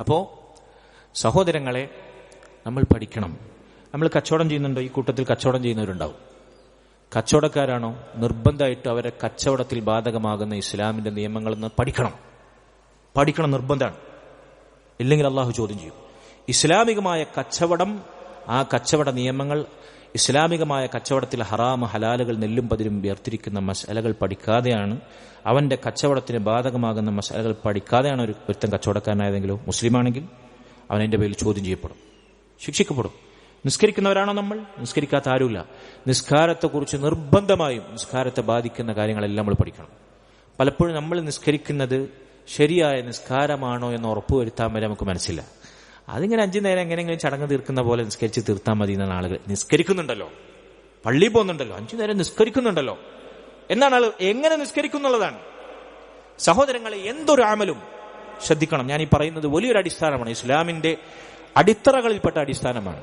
അപ്പോ സഹോദരങ്ങളെ, നമ്മൾ പഠിക്കണം. നമ്മൾ കച്ചവടം ചെയ്യുന്നുണ്ടോ? ഈ കൂട്ടത്തിൽ കച്ചവടം ചെയ്യുന്നവരുണ്ടാവും. കച്ചവടക്കാരാണോ? നിർബന്ധമായിട്ട് അവരെ കച്ചവടത്തിൽ ബാധകമാകുന്ന ഇസ്ലാമിന്റെ നിയമങ്ങൾ പഠിക്കണം. നിർബന്ധമാണ്. ഇല്ലെങ്കിൽ അള്ളാഹു ചോദ്യം ചെയ്യും. ഇസ്ലാമികമായ കച്ചവടം, ആ കച്ചവട നിയമങ്ങൾ, ഇസ്ലാമികമായ കച്ചവടത്തിലെ ഹറാമ് ഹലാലുകൾ നെല്ലും പതിരും വേർതിരിക്കുന്ന മസലകൾ പഠിക്കാതെയാണ്, അവന്റെ കച്ചവടത്തിന് ബാധകമാകുന്ന മസലകൾ പഠിക്കാതെയാണ് ഒരുത്തൻ കച്ചവടക്കാരനായതെങ്കിലോ മുസ്ലിമാണെങ്കിൽ അവൻ അതിന്റെ പേരിൽ ചോദ്യം ചെയ്യപ്പെടും, ശിക്ഷിക്കപ്പെടും. നിസ്കരിക്കുന്നവരാണോ നമ്മൾ? നിസ്കരിക്കാത്ത ആരുമില്ല. നിസ്കാരത്തെക്കുറിച്ച് നിർബന്ധമായും നിസ്കാരത്തെ ബാധിക്കുന്ന കാര്യങ്ങളെല്ലാം നമ്മൾ പഠിക്കണം. പലപ്പോഴും നമ്മൾ നിസ്കരിക്കുന്നത് ശരിയായ നിസ്കാരമാണോ എന്ന് ഉറപ്പുവരുത്താൻ വരെ നമുക്ക് മനസ്സില്ല. അതിങ്ങനെ 5 നേരം എങ്ങനെയെങ്കിലും ചടങ്ങ് തീർക്കുന്ന പോലെ നിസ്കരിച്ച് തീർത്താൽ മതി എന്നാണ് ആളുകൾ. നിസ്കരിക്കുന്നുണ്ടല്ലോ, പള്ളിയിൽ പോകുന്നുണ്ടല്ലോ, 5 നേരം നിസ്കരിക്കുന്നുണ്ടല്ലോ എന്നാണ് ആളുകൾ. എങ്ങനെ നിസ്കരിക്കുന്നുള്ളതാണ്. സഹോദരങ്ങളെ, എന്തൊരു അമലും ശ്രദ്ധിക്കണം. ഞാൻ ഈ പറയുന്നത് വലിയൊരു അടിസ്ഥാനമാണ്, ഇസ്ലാമിന്റെ അടിത്തറകളിൽപ്പെട്ട അടിസ്ഥാനമാണ്.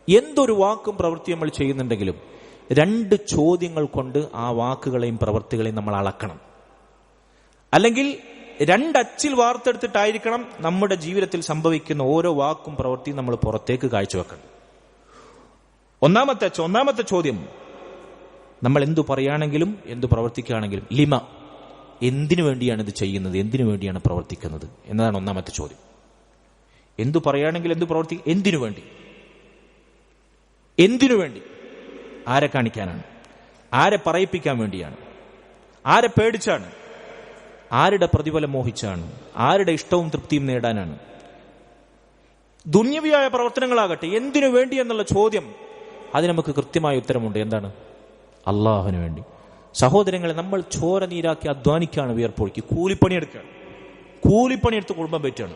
എന്തൊരു വാക്കും പ്രവൃത്തിയും നമ്മൾ ചെയ്യുന്നുണ്ടെങ്കിലും 2 ചോദ്യങ്ങൾ കൊണ്ട് ആ വാക്കുകളെയും പ്രവൃത്തികളെയും നമ്മൾ അളക്കണം. അല്ലെങ്കിൽ 2 അച്ചിൽ വാർത്തെടുത്തിട്ടായിരിക്കണം നമ്മുടെ ജീവിതത്തിൽ സംഭവിക്കുന്ന ഓരോ വാക്കും പ്രവൃത്തിയും നമ്മൾ പുറത്തേക്ക് കാഴ്ചവെക്കണം. ഒന്നാമത്തെ ചോദ്യം, നമ്മൾ എന്തു പറയുകയാണെങ്കിലും എന്തു പ്രവർത്തിക്കുകയാണെങ്കിലും ലിമ, എന്തിനു വേണ്ടിയാണ് ഇത് ചെയ്യുന്നത്, എന്തിനു വേണ്ടിയാണ് പ്രവർത്തിക്കുന്നത് എന്നതാണ് ഒന്നാമത്തെ ചോദ്യം. എന്തു പറയുകയാണെങ്കിൽ എന്തു പ്രവർത്തിക്കുക, എന്തിനു വേണ്ടി, ആരെ കാണിക്കാനാണ്, ആരെ പറയിപ്പിക്കാൻ വേണ്ടിയാണ്, ആരെ പേടിച്ചാണ്, ആരുടെ പ്രതിഫലം മോഹിച്ചാണ്, ആരുടെ ഇഷ്ടവും തൃപ്തിയും നേടാനാണ്. ദുന്യവിയായ പ്രവർത്തനങ്ങളാകട്ടെ, എന്തിനു വേണ്ടി എന്നുള്ള ചോദ്യം, അതിന് നമുക്ക് കൃത്യമായ ഉത്തരമുണ്ട്. എന്താണ്? അള്ളാഹുവിന് വേണ്ടി. സഹോദരങ്ങളെ, നമ്മൾ ചോര നീരാക്കി അധ്വാനിക്കുകയാണ്, വിയർപ്പൊഴുക്കി കൂലിപ്പണിയെടുത്ത് കുടുംബം പറ്റുകയാണ്.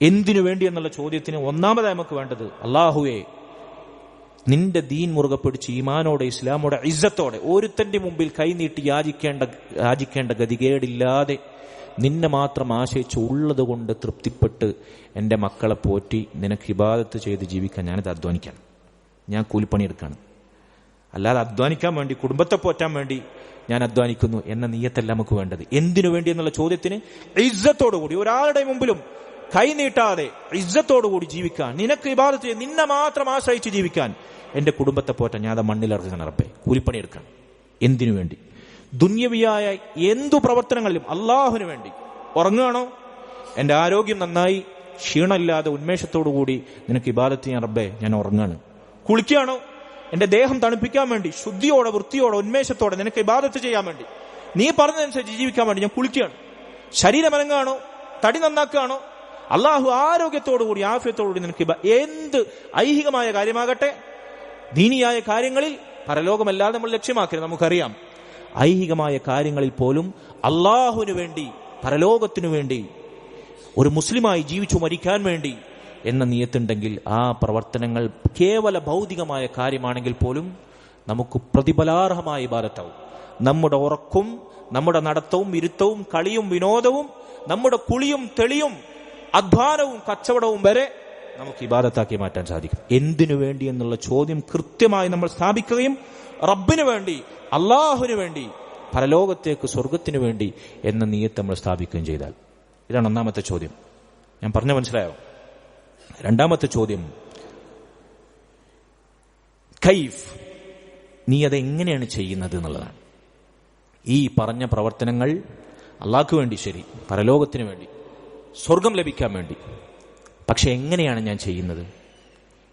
എന്തിനു വേണ്ടി എന്നുള്ള ചോദ്യത്തിന് ഒന്നാമതായി നമുക്ക് വേണ്ടത്, അള്ളാഹുവേ, നിന്റെ ദീൻ മുറുകെ പിടിച്ച് ഈമാനോടെ ഇസ്ലാമോടെ ഇസ്സത്തോടെ ഒരുത്തന്റെ മുമ്പിൽ കൈനീട്ടി യാചിക്കേണ്ട ഗതികേടില്ലാതെ നിന്നെ മാത്രം ആശയിച്ച് ഉള്ളത് കൊണ്ട് തൃപ്തിപ്പെട്ട് എന്റെ മക്കളെ പോറ്റി നിനക്ക് ഇബാദത്ത് ചെയ്ത് ജീവിക്കാൻ ഞാനിത് അധ്വാനിക്കണം, ഞാൻ കൂലിപ്പണിയെടുക്കാണ്. അല്ലാതെ അധ്വാനിക്കാൻ വേണ്ടി, കുടുംബത്തെ പോറ്റാൻ വേണ്ടി ഞാൻ അധ്വാനിക്കുന്നു എന്ന നിയ്യത്തല്ല നമുക്ക് വേണ്ടത്. എന്തിനു വേണ്ടി എന്നുള്ള ചോദ്യത്തിന് ഇസ്സത്തോടുകൂടി, ഒരാളുടെ മുമ്പിലും കൈനീട്ടാതെ ഇസ്സത്തോടുകൂടി ജീവിക്കാൻ, നിനക്ക് ഇബാദത്ത് ചെയ്ത് നിന്നെ മാത്രം ആശ്രയിച്ച് ജീവിക്കാൻ, എന്റെ കുടുംബത്തെ പോറ്റാൻ ഞാൻ അത് മണ്ണിലിറങ്ങി റബ്ബേ, കൂലിപ്പണിയെടുക്കാൻ. എന്തിനു വേണ്ടി? ദുന്യവിയായ എന്തു പ്രവർത്തനങ്ങളിലും അള്ളാഹുവിന് വേണ്ടി. ഉറങ്ങുകയാണോ? എന്റെ ആരോഗ്യം നന്നായി, ക്ഷീണമില്ലാതെ ഉന്മേഷത്തോടുകൂടി നിനക്ക് ഇബാദത്ത് ചെയ്യാൻ റബ്ബേ, ഞാൻ ഉറങ്ങാണ്. കുളിക്കുകയാണോ? എന്റെ ദേഹം തണുപ്പിക്കാൻ വേണ്ടി, ശുദ്ധിയോടെ വൃത്തിയോടെ ഉന്മേഷത്തോടെ നിനക്ക് ഇബാദത്ത് ചെയ്യാൻ വേണ്ടി, നീ പറഞ്ഞതനുസരിച്ച് ജീവിക്കാൻ വേണ്ടി ഞാൻ കുളിക്കുകയാണ്. ശരീരം അനങ്ങുകയാണോ? തടി നന്നാക്കുകയാണോ? അള്ളാഹു ആരോഗ്യത്തോടുകൂടി ആഫിയത്തോടുകൂടി നിനക്ക് എന്ത് ഐഹികമായ കാര്യമാകട്ടെ, ദീനിയായ കാര്യങ്ങളിൽ പരലോകമല്ലാതെ നമ്മൾ ലക്ഷ്യമാക്കരുത്. നമുക്കറിയാം, ഐഹികമായ കാര്യങ്ങളിൽ പോലും അള്ളാഹുവിനു വേണ്ടി, പരലോകത്തിനു വേണ്ടി, ഒരു മുസ്ലിമായി ജീവിച്ചു മരിക്കാൻ വേണ്ടി എന്ന നിയത്തുണ്ടെങ്കിൽ ആ പ്രവർത്തനങ്ങൾ കേവല ഭൗതികമായ കാര്യമാണെങ്കിൽ പോലും നമുക്ക് പ്രതിഫലാർഹമായ ഇബാദത്താവും. നമ്മുടെ ഉറക്കും, നമ്മുടെ നടത്തവും ഇരുത്തവും, കളിയും വിനോദവും, നമ്മുടെ കുളിയും തെളിയും, അധ്വാനവും കച്ചവടവും വരെ നമുക്ക് ഇബാദത്താക്കി മാറ്റാൻ സാധിക്കും. എന്തിനു വേണ്ടി എന്നുള്ള ചോദ്യം കൃത്യമായി നമ്മൾ സ്ഥാപിക്കുകയും റബ്ബിന് വേണ്ടി, അള്ളാഹുവിന് വേണ്ടി, പരലോകത്തേക്ക് സ്വർഗത്തിനു വേണ്ടി എന്ന നിയ്യത്ത് നമ്മൾ സ്ഥാപിക്കുകയും ചെയ്താൽ, ഇതാണ് ഒന്നാമത്തെ ചോദ്യം. ഞാൻ പറഞ്ഞ മനസ്സിലായോ? രണ്ടാമത്തെ ചോദ്യം, കൈഫ്, നീ അതെങ്ങനെയാണ് ചെയ്യുന്നത് എന്നുള്ളതാണ്. ഈ പറഞ്ഞ പ്രവർത്തനങ്ങൾ അള്ളാഹ്ക്ക് വേണ്ടി ശരി, പരലോകത്തിന് വേണ്ടി, സ്വർഗം ലഭിക്കാൻ വേണ്ടി, പക്ഷെ എങ്ങനെയാണ് ഞാൻ ചെയ്യുന്നത്?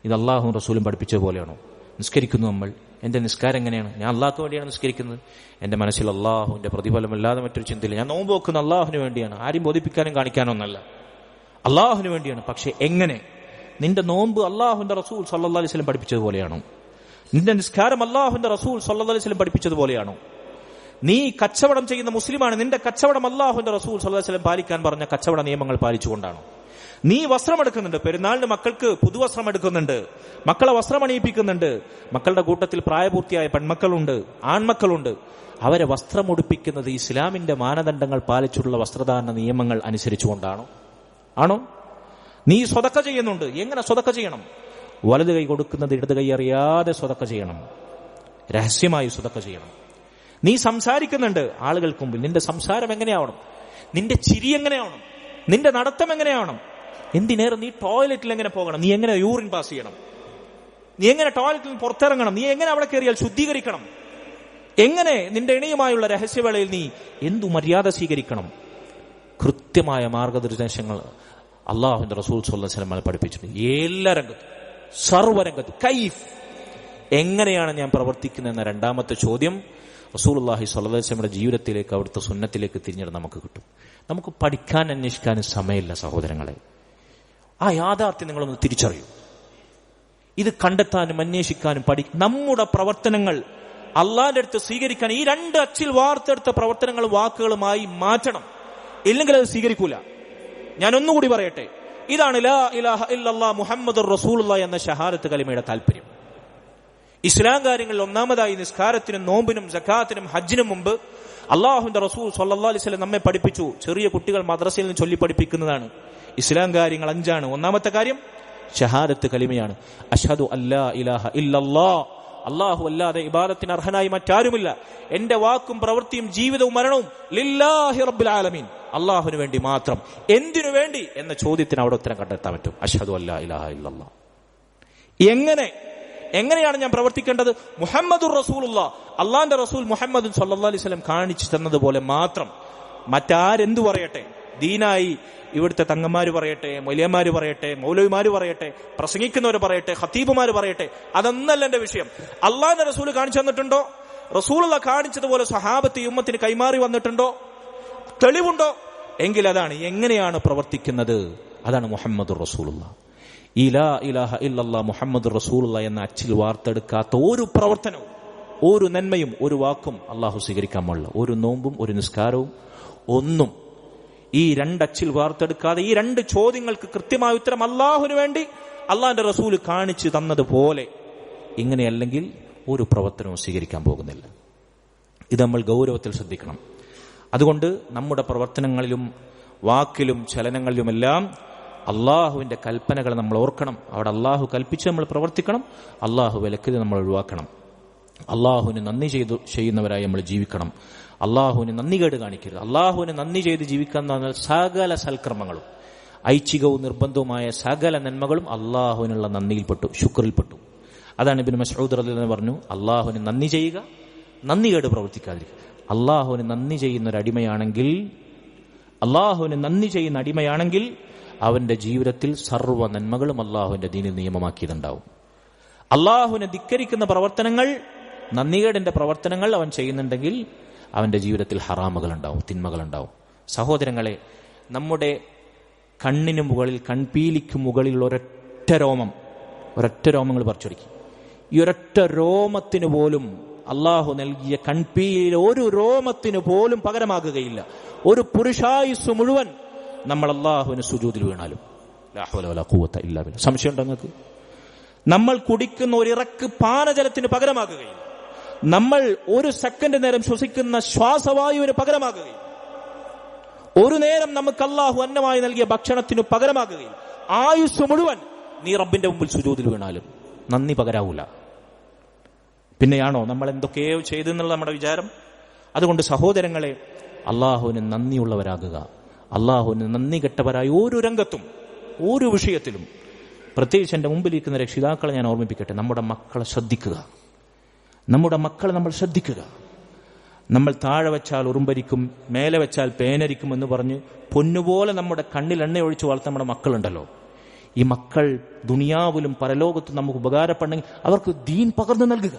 ഇത് അള്ളാഹും റസൂലും പഠിപ്പിച്ചതുപോലെയാണോ? നിസ്കരിക്കുന്നു നമ്മൾ, എന്റെ നിസ്കാരം എങ്ങനെയാണ്? ഞാൻ അള്ളാഹ്ക്ക് വേണ്ടിയാണ് നിസ്കരിക്കുന്നത്, എന്റെ മനസ്സിൽ അള്ളാഹുവിന്റെ പ്രതിഫലമല്ലാതെ മറ്റൊരു ചിന്തയില്ല. ഞാൻ നോമ്പ് വെക്കുന്ന അള്ളാഹുവിന് വേണ്ടിയാണ്, ആരും ബോധിപ്പിക്കാനും കാണിക്കാനോ ഒന്നല്ല, അള്ളാഹുവിന് വേണ്ടിയാണ്. പക്ഷെ എങ്ങനെ? നിന്റെ നോമ്പ് അള്ളാഹുവിന്റെ റസൂൽ സല്ലല്ലാഹു അലൈഹി വസല്ലം പഠിപ്പിച്ചതുപോലെയാണോ? നിന്റെ നിസ്കാരം അള്ളാഹുവിന്റെ റസൂൽ സല്ലല്ലാഹു അലൈഹി വസല്ലം പഠിപ്പിച്ചതുപോലെയാണോ? നീ കച്ചവടം ചെയ്യുന്ന മുസ്ലിമാണ്, നിന്റെ കച്ചവടം അള്ളാഹുവിന്റെ റസൂൽ സല്ലല്ലാഹു അലൈഹി വസല്ലം പാലിക്കാൻ പറഞ്ഞ കച്ചവട നിയമങ്ങൾ പാലിച്ചുകൊണ്ടാണോ? നീ വസ്ത്രം എടുക്കുന്നുണ്ട്, പെരുന്നാളിന് മക്കൾക്ക് പുതുവസ്ത്രം എടുക്കുന്നുണ്ട്, മക്കളെ വസ്ത്രം അണിയിപ്പിക്കുന്നുണ്ട്, മക്കളുടെ കൂട്ടത്തിൽ പ്രായപൂർത്തിയായ പെൺമക്കളുണ്ട്, ആൺമക്കളുണ്ട്, അവരെ വസ്ത്രം ഉടുപ്പിക്കുന്നത് ഇസ്ലാമിന്റെ മാനദണ്ഡങ്ങൾ പാലിച്ചുള്ള വസ്ത്രധാരണ നിയമങ്ങൾ അനുസരിച്ചുകൊണ്ടാണോ? ആണോ? നീ സ്വതക്ക ചെയ്യുന്നുണ്ട്, എങ്ങനെ സ്വതക്ക ചെയ്യണം? വലത് കൈ കൊടുക്കുന്നത് ഇടത് കൈ അറിയാതെ സ്വതക്ക ചെയ്യണം, രഹസ്യമായി സ്വതക്ക ചെയ്യണം. നീ സംസാരിക്കുന്നുണ്ട് ആളുകൾക്ക് മുമ്പിൽ, നിന്റെ സംസാരം എങ്ങനെയാവണം? നിന്റെ ചിരി എങ്ങനെയാവണം? നിന്റെ നടത്തം എങ്ങനെയാവണം? എന്തിനേറെ നീ ടോയ്ലറ്റിൽ എങ്ങനെ പോകണം, നീ എങ്ങനെ യൂറിൻ പാസ് ചെയ്യണം, നീ എങ്ങനെ ടോയ്ലറ്റിൽ പുറത്തിറങ്ങണം, നീ എങ്ങനെ അവിടെ കയറിയാൽ ശുദ്ധീകരിക്കണം, എങ്ങനെ നിന്റെ ഇണയുമായുള്ള രഹസ്യവേളയിൽ നീ എന്തു മര്യാദ സ്വീകരിക്കണം, കൃത്യമായ മാർഗനിർദ്ദേശങ്ങൾ അള്ളാഹുവിന്റെ റസൂൽ സ്വല്ലല്ലാഹു അലൈഹി വസല്ലം പഠിപ്പിച്ചിട്ടുണ്ട്. എല്ലാ രംഗത്തും, സർവ്വരംഗത്തും. കൈഫ്, എങ്ങനെയാണ് ഞാൻ പ്രവർത്തിക്കുന്നത് എന്ന രണ്ടാമത്തെ ചോദ്യം റസൂലുള്ളാഹി സ്വല്ലല്ലാഹു അലൈഹി വസല്ലമയുടെ ജീവിതത്തിലേക്ക്, അവിടുത്തെ സുന്നത്തിലേക്ക് തിരിഞ്ഞിട്ട് നമുക്ക് കിട്ടും. നമുക്ക് പഠിക്കാൻ അന്വേഷിക്കാനും സമയമില്ല സഹോദരങ്ങളെ. ആ യാഥാർത്ഥ്യം നിങ്ങളൊന്ന് തിരിച്ചറിയൂ. ഇത് കണ്ടെത്താനും അന്വേഷിക്കാനും നമ്മുടെ പ്രവർത്തനങ്ങൾ അള്ളാന്റെ അടുത്ത് സ്വീകരിക്കാൻ ഈ രണ്ട് അച്ചിൽ വാർത്തെടുത്ത പ്രവർത്തനങ്ങൾ വാക്കുകളുമായി മാറ്റണം. ഇല്ലെങ്കിൽ അത് സ്വീകരിക്കൂല. ഞാൻ ഒന്നുകൂടി പറയട്ടെ, ഇതാണ് ലാ ഇലാഹ ഇല്ലല്ലാഹ് മുഹമ്മദുർ റസൂലുള്ളാഹി എന്ന ഷഹാദത്ത് കലിമയുടെ താല്പര്യം. ഇസ്ലാം കാര്യങ്ങളിൽ ഒന്നാമതായി നിസ്കാരത്തിനും നോമ്പിനും സക്കാത്തിനും ഹജ്ജിനും മുമ്പ് അള്ളാഹുവിന്റെ റസൂൽ സ്വല്ലല്ലാഹു അലൈഹി വസല്ലം നമ്മെ പഠിപ്പിച്ചു. ചെറിയ കുട്ടികൾ മദ്രസയിൽ നിന്ന് ചൊല്ലി പഠിപ്പിക്കുന്നതാണ്. ഇസ്ലാം കാര്യങ്ങൾ 5. ഒന്നാമത്തെ കാര്യം ഷഹാദത്ത് കലിമയാണ്. അഷ്ഹദു അല്ലാ ഇലാഹ ഇല്ലല്ലാഹ്, അല്ലാഹു അല്ലാതെ ഇബാദത്തിന് അർഹനായി മറ്റാരുമില്ല, എന്റെ വാക്കും പ്രവൃത്തിയും ജീവിതവും മരണവും ലില്ലാഹി റബ്ബിൽ ആലമീൻ, അള്ളാഹുവിന് വേണ്ടി മാത്രം. എന്തിനു വേണ്ടി എന്ന ചോദ്യത്തിന് അവിടെ ഉത്തരം കണ്ടെത്താൻ പറ്റും. അഷ്ഹദു അല്ലാ ഇലാഹ ഇല്ലല്ലാഹ്. എങ്ങനെയാണ് ഞാൻ പ്രവർത്തിക്കേണ്ടത്? മുഹമ്മദുർ റസൂലുള്ളാഹ്, അള്ളാന്റെ റസൂൽ മുഹമ്മദ് സ്വല്ലല്ലാഹു അലൈഹി വസല്ലം കാണിച്ചു തന്നതുപോലെ മാത്രം. മറ്റാരെന്തു പറയട്ടെ, ദീനായി ഇവിടുത്തെ തങ്ങന്മാര് പറയട്ടെ, മൗലവിമാര് പറയട്ടെ, മൗലവിമാര് പറയട്ടെ, പ്രസംഗിക്കുന്നവർ പറയട്ടെ, ഖത്തീബുമാര് പറയട്ടെ, അതൊന്നല്ല എന്റെ വിഷയം. അള്ളാന്റെ റസൂൽ കാണിച്ചു തന്നിട്ടുണ്ടോ? റസൂലുള്ള കാണിച്ചതുപോലെ സ്വഹാബത്ത് ഉമ്മത്തിന് കൈമാറി വന്നിട്ടുണ്ടോ? തെളിവുണ്ടോ? എങ്കിൽ അതാണ്. എങ്ങനെയാണ് പ്രവർത്തിക്കുന്നത്? അതാണ് മുഹമ്മദുർ റസൂലുള്ളാഹ്. ഇലാ ഇലാഹ ഇല്ലല്ലാഹ് മുഹമ്മദുർ റസൂലുള്ളാഹ് എന്ന അച്ചിൽ വാർത്തെടുക്കാത്ത ഒരു പ്രവർത്തനവും, ഒരു നന്മയും, ഒരു വാക്കും അള്ളാഹു സ്വീകരിക്കാൻ പാടില്ല. ഒരു നോമ്പും ഒരു നിസ്കാരവും ഒന്നും ഈ രണ്ടച്ചിൽ വാർത്തെടുക്കാതെ, ഈ രണ്ട് ചോദ്യങ്ങൾക്ക് കൃത്യമായ ഉത്തരം അള്ളാഹുവിന് വേണ്ടി അള്ളാഹിന്റെ റസൂൽ കാണിച്ചു തന്നതുപോലെ ഇങ്ങനെയല്ലെങ്കിൽ ഒരു പ്രവർത്തനവും സ്വീകരിക്കാൻ പോകുന്നില്ല. ഇത് നമ്മൾ ഗൗരവത്തിൽ ശ്രദ്ധിക്കണം. അതുകൊണ്ട് നമ്മുടെ പ്രവർത്തനങ്ങളിലും വാക്കിലും ചലനങ്ങളിലുമെല്ലാം അള്ളാഹുവിന്റെ കൽപ്പനകൾ നമ്മൾ ഓർക്കണം. അവിടെ അള്ളാഹു കൽപ്പിച്ച് നമ്മൾ പ്രവർത്തിക്കണം, അള്ളാഹു വിലക്കിയത് നമ്മൾ ഒഴിവാക്കണം. അള്ളാഹുവിന് നന്ദി ചെയ്യുന്നവരായി നമ്മൾ ജീവിക്കണം. അള്ളാഹുവിന് നന്ദി കേട് കാണിക്കരുത്. അള്ളാഹുവിന് നന്ദി ചെയ്ത് ജീവിക്കാൻ പറഞ്ഞാൽ സകല സൽക്കർമ്മങ്ങളും, ഐച്ഛികവും നിർബന്ധവുമായ സകല നന്മകളും അള്ളാഹുവിനുള്ള നന്ദിയിൽപ്പെട്ടു, ശുക്രിൽപ്പെട്ടു. അതാണ് ഇബ്നു മസ്ഊദ് റളിയല്ലാഹു അൻഹു പറഞ്ഞു, അള്ളാഹുവിന് നന്ദി ചെയ്യുക, നന്ദി കേട് പ്രവർത്തിക്കാതിരിക്കുക. അള്ളാഹുവിന് നന്ദി ചെയ്യുന്ന ഒരു അടിമയാണെങ്കിൽ, അള്ളാഹുവിന് നന്ദി ചെയ്യുന്ന അടിമയാണെങ്കിൽ അവന്റെ ജീവിതത്തിൽ സർവ്വ നന്മകളും അള്ളാഹുവിന്റെ ദീനിൽ നിയമമാക്കിയതുണ്ടാവും. അള്ളാഹുവിനെ ധിക്കരിക്കുന്ന പ്രവർത്തനങ്ങൾ, നന്ദികേടിന്റെ പ്രവർത്തനങ്ങൾ അവൻ ചെയ്യുന്നുണ്ടെങ്കിൽ അവന്റെ ജീവിതത്തിൽ ഹറാമുകൾ ഉണ്ടാവും, തിന്മകൾ ഉണ്ടാവും. സഹോദരങ്ങളെ, നമ്മുടെ കണ്ണിന് മുകളിൽ, കൺപീലിക്ക് മുകളിൽ ഒരൊറ്റ രോമങ്ങൾ പറിച്ചൊടുക്കി. ഈ ഒരൊറ്റ രോമത്തിന് പോലും അള്ളാഹു നൽകിയ കൺപീലിലെ ഒരു രോമത്തിന് പോലും പകരമാകുകയില്ല. ഒരു പുരുഷായുസ് മുഴുവൻ നമ്മൾ അള്ളാഹുവിന് സുജൂദിൽ വീണാലും. ലാ ഹൗല വലാ ഖുവത ഇല്ലാ ബില്ലാഹ്. സംശയമുണ്ടോ നിങ്ങൾക്ക്? നമ്മൾ കുടിക്കുന്ന ഒരിറക്ക് പാനജലത്തിന് പകരമാകുകയില്ല. നമ്മൾ ഒരു സെക്കൻഡ് നേരം ശ്വസിക്കുന്ന ശ്വാസവായുവിന് പകരമാകുകയില്ല. ഒരു നേരം നമുക്ക് അള്ളാഹു അന്നമായി നൽകിയ ഭക്ഷണത്തിന് പകരമാകുകയില്ല. ആയുസ് മുഴുവൻ നീ റബ്ബിന്റെ മുമ്പിൽ സുജൂദിൽ വീണാലും നന്ദി പകരാവൂല. പിന്നെയാണോ നമ്മൾ എന്തൊക്കെയോ ചെയ്തെന്നുള്ള നമ്മുടെ വിചാരം? അതുകൊണ്ട് സഹോദരങ്ങളെ, അള്ളാഹുവിന് നന്ദിയുള്ളവരാകുക. അള്ളാഹുവിന് നന്ദി കെട്ടവരായ ഒരു രംഗത്തും, ഒരു വിഷയത്തിലും, പ്രത്യേകിച്ച് എൻ്റെ മുമ്പിലിരിക്കുന്ന രക്ഷിതാക്കളെ ഞാൻ ഓർമ്മിപ്പിക്കട്ടെ, നമ്മുടെ മക്കളെ ശ്രദ്ധിക്കുക. നമ്മുടെ മക്കളെ നമ്മൾ ശ്രദ്ധിക്കുക. നമ്മൾ താഴെ വെച്ചാൽ ഉറുമ്പരിക്കും, മേലെ വെച്ചാൽ പേനരിക്കും എന്ന് പറഞ്ഞ് പൊന്നുപോലെ നമ്മുടെ കണ്ണിൽ എണ്ണ ഒഴിച്ച് വളർത്തുന്ന നമ്മുടെ മക്കളുണ്ടല്ലോ. ഈ മക്കൾ ദുനിയാവിലും പരലോകത്തും നമുക്ക് ഉപകാരപ്പെടണമെങ്കിൽ അവർക്ക് ദീൻ പകർന്നു നൽകുക.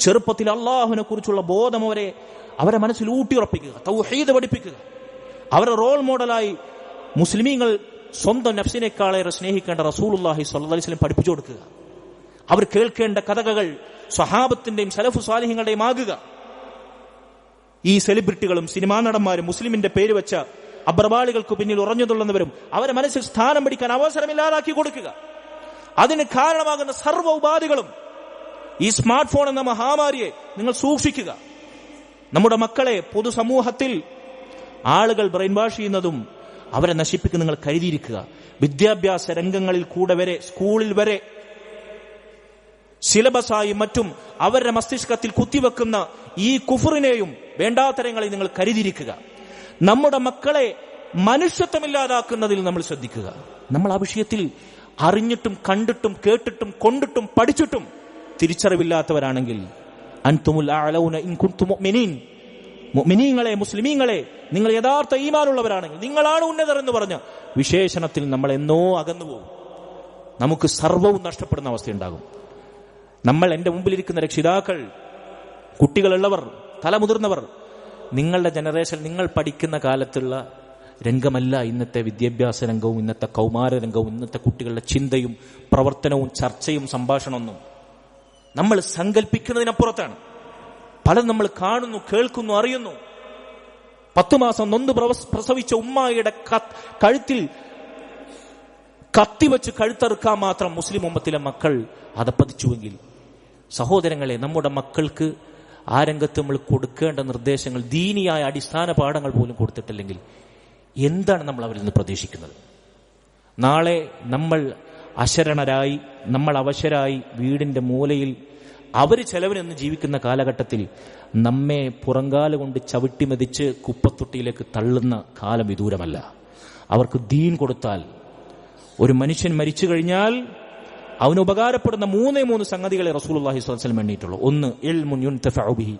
ചെറുപ്പത്തിൽ അള്ളാഹുവിനെ കുറിച്ചുള്ള ബോധം അവരെ മനസ്സിൽ ഊട്ടിയുറപ്പിക്കുക, തൗഹീദ് പഠിപ്പിക്കുക. അവരുടെ റോൾ മോഡലായി മുസ്ലിമീങ്ങൾ സ്വന്തം നഫ്സിനേക്കാളേറെ സ്നേഹിക്കേണ്ട റസൂലുള്ളാഹി സ്വല്ലല്ലാഹു അലൈഹി വസല്ലം പഠിപ്പിച്ചു കൊടുക്കുക. അവർ കേൾക്കേണ്ട കഥകൾ സ്വഹാബത്തിന്റെയും സലഫു സ്വാലിഹീങ്ങളുടെയും ആകുക. ഈ സെലിബ്രിറ്റികളും സിനിമാ നടന്മാരും മുസ്ലിമിന്റെ പേര് വെച്ച അബ്രവാളികൾക്ക് പിന്നിൽ ഉറഞ്ഞുതുള്ളുന്നവരും അവരെ മനസ്സിൽ സ്ഥാനം പിടിക്കാൻ അവസരമില്ലാതാക്കി കൊടുക്കുക. അതിന് കാരണമാകുന്ന സർവ്വ ഉപാധികളും ഈ സ്മാർട്ട് ഫോൺ എന്ന മഹാമാരിയെ നിങ്ങൾ സൂക്ഷിക്കുക. നമ്മുടെ മക്കളെ പൊതുസമൂഹത്തിൽ ആളുകൾ ബ്രെയിൻ വാഷ് ചെയ്യുന്നതും അവരെ നശിപ്പിക്കുന്ന നിങ്ങൾ കരുതിയിരിക്കുക. വിദ്യാഭ്യാസ രംഗങ്ങളിൽ കൂടെ വരെ, സ്കൂളിൽ വരെ സിലബസായും മറ്റും അവരുടെ മസ്തിഷ്കത്തിൽ കുത്തിവെക്കുന്ന ഈ കുഫറിനെയും വേണ്ടാത്തരങ്ങളെ നിങ്ങൾ കരുതിയിരിക്കുക. നമ്മുടെ മക്കളെ മനുഷ്യത്വമില്ലാതാക്കുന്നതിൽ നമ്മൾ ശ്രദ്ധിക്കുക. നമ്മൾ ആ വിഷയത്തിൽ അറിഞ്ഞിട്ടും കണ്ടിട്ടും കേട്ടിട്ടും കൊണ്ടിട്ടും പഠിച്ചിട്ടും തിരിച്ചറിവില്ലാത്തവരാണെങ്കിൽ അൻതുമുൽ അഅലൗന ഇൻ കുൻതും മുഅ്മിനീൻ, മുഅ്മിനീങ്ങളെ, മുസ്ലിമീങ്ങളെ, നിങ്ങൾ യഥാർത്ഥ ഈമാനുള്ളവരാണെങ്കിൽ നിങ്ങളാണ് ഉന്നതർ എന്ന് പറഞ്ഞ വിശേഷണത്തിൽ നമ്മൾ എന്നോ അകന്നുപോകും. നമുക്ക് സർവ്വവും നഷ്ടപ്പെടുന്ന അവസ്ഥയുണ്ടാകും. നമ്മൾ, എന്റെ മുമ്പിലിരിക്കുന്ന രക്ഷിതാക്കൾ, കുട്ടികളുള്ളവർ, തലമുതിർന്നവർ, നിങ്ങളുടെ ജനറേഷൻ, നിങ്ങൾ പഠിക്കുന്ന കാലത്തുള്ള രംഗമല്ല ഇന്നത്തെ വിദ്യാഭ്യാസ രംഗവും, ഇന്നത്തെ കൗമാര രംഗവും, ഇന്നത്തെ കുട്ടികളുടെ ചിന്തയും പ്രവർത്തനവും ചർച്ചയും സംഭാഷണമൊന്നും. നമ്മൾ സങ്കല്പിക്കുന്നതിനപ്പുറത്താണ്. പലതും നമ്മൾ കാണുന്നു, കേൾക്കുന്നു, അറിയുന്നു. 10 മാസം നൊന്ത് പ്രസവിച്ച ഉമ്മായുടെ കഴുത്തിൽ കത്തിവെച്ച് കഴുത്തറുക്കാൻ മാത്രം മുസ്ലിം ഉമ്മത്തിലെ മക്കൾ അതപ്പതിച്ചുവെങ്കിൽ, സഹോദരങ്ങളെ, നമ്മുടെ മക്കൾക്ക് ആ രംഗത്ത് നമ്മൾ കൊടുക്കേണ്ട നിർദ്ദേശങ്ങൾ, ദീനിയായ അടിസ്ഥാന പാഠങ്ങൾ പോലും കൊടുത്തിട്ടില്ലെങ്കിൽ എന്താണ് നമ്മൾ അവരിൽ നിന്ന് പ്രതീക്ഷിക്കുന്നത്? നാളെ നമ്മൾ അശരണരായി, നമ്മൾ അവശരായി വീടിന്റെ മൂലയിൽ അവർ ചെലവിനെന്ന് ജീവിക്കുന്ന കാലഘട്ടത്തിൽ നമ്മെ പുറങ്കാല കൊണ്ട് ചവിട്ടിമെതിച്ച് കുപ്പത്തൊട്ടിയിലേക്ക് തള്ളുന്ന കാലം വിദൂരമല്ല. അവർക്ക് ദീൻ കൊടുത്താൽ, ഒരു മനുഷ്യൻ മരിച്ചു കഴിഞ്ഞാൽ അവന് ഉപകാരപ്പെടുന്ന 3 സംഗതികളെ റസൂലുള്ളാഹി സ്വല്ലല്ലാഹു അലൈഹി വസല്ലം എണ്ണിയിട്ടുള്ളൂ. 1, ഇൽമുൻ യുൻതഫഉ ബിഹി,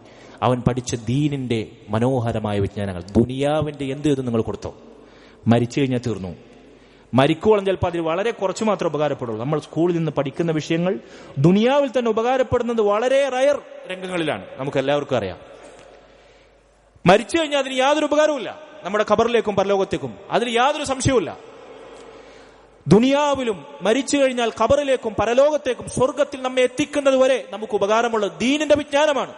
അവൻ പഠിച്ച ദീനിന്റെ മനോഹരമായ വിജ്ഞാനങ്ങൾ. ദുനിയാവിന്റെ എന്ത് നിങ്ങൾ കൊടുത്തോ, മരിച്ചു കഴിഞ്ഞാൽ തീർന്നു. മരിക്കോളം ചിലപ്പോൾ അതിൽ വളരെ കുറച്ച് മാത്രമേ ഉപകാരപ്പെടുള്ളൂ. നമ്മൾ സ്കൂളിൽ നിന്ന് പഠിക്കുന്ന വിഷയങ്ങൾ ദുനിയാവിൽ തന്നെ ഉപകാരപ്പെടുന്നത് വളരെ റയർ രംഗങ്ങളിലാണ്. നമുക്ക് എല്ലാവർക്കും അറിയാം. മരിച്ചു കഴിഞ്ഞാൽ അതിന് യാതൊരു ഉപകാരവുമില്ല. നമ്മുടെ ഖബറിലേക്കും പരലോകത്തേക്കും അതിന് യാതൊരു സംശയവുമില്ല. ദുനിയാവിലും മരിച്ചു കഴിഞ്ഞാൽ ഖബറിലേക്കും പരലോകത്തേക്കും സ്വർഗത്തിൽ നമ്മെ എത്തിക്കുന്നത് വരെ നമുക്ക് ഉപകാരമുള്ള ദീനിന്റെ വിജ്ഞാനമാണ്.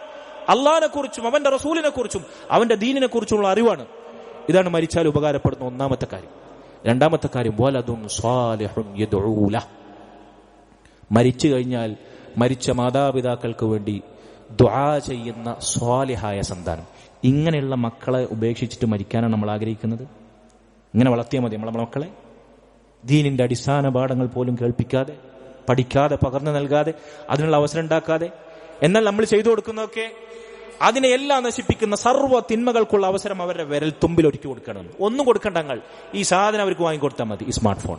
അള്ളാഹിനെ കുറിച്ചും അവന്റെ റസൂലിനെ കുറിച്ചും അവന്റെ ദീനിനെ കുറിച്ചുള്ള അറിവാണ്. ഇതാണ് മരിച്ചാൽ ഉപകാരപ്പെടുന്ന ഒന്നാമത്തെ കാര്യം. രണ്ടാമത്തെ കാര്യം, വലദുൻ സ്വാലിഹുൻ യദ്ഉ ലഹ്, മരിച്ചു കഴിഞ്ഞാൽ മരിച്ച മാതാപിതാക്കൾക്ക് വേണ്ടി ദുആ ചെയ്യുന്ന സ്വാലിഹായ സന്താനം. ഇങ്ങനെയുള്ള മക്കളെ ഉപേക്ഷിച്ചിട്ട് മരിക്കാനാണ് നമ്മൾ ആഗ്രഹിക്കുന്നത്? ഇങ്ങനെ വളർത്തിയാൽ മതി നമ്മളെ മക്കളെ? ദീനിന്റെ അടിസ്ഥാന പാഠങ്ങൾ പോലും കേൾപ്പിക്കാതെ, പഠിക്കാതെ, പകർന്നു നൽകാതെ, അതിനുള്ള അവസരം ഉണ്ടാക്കാതെ. എന്നാൽ നമ്മൾ ചെയ്തു കൊടുക്കുന്നതൊക്കെ അതിനെ എല്ലാം നശിപ്പിക്കുന്ന സർവ്വ തിന്മകൾക്കുള്ള അവസരം അവരുടെ വിരൽ തുമ്പിൽ ഒരുക്കി കൊടുക്കണം. ഒന്നും കൊടുക്കണ്ടങ്ങൾ, ഈ സാധനം അവർക്ക് വാങ്ങിക്കൊടുത്താൽ മതി. ഈ സ്മാർട്ട് ഫോൺ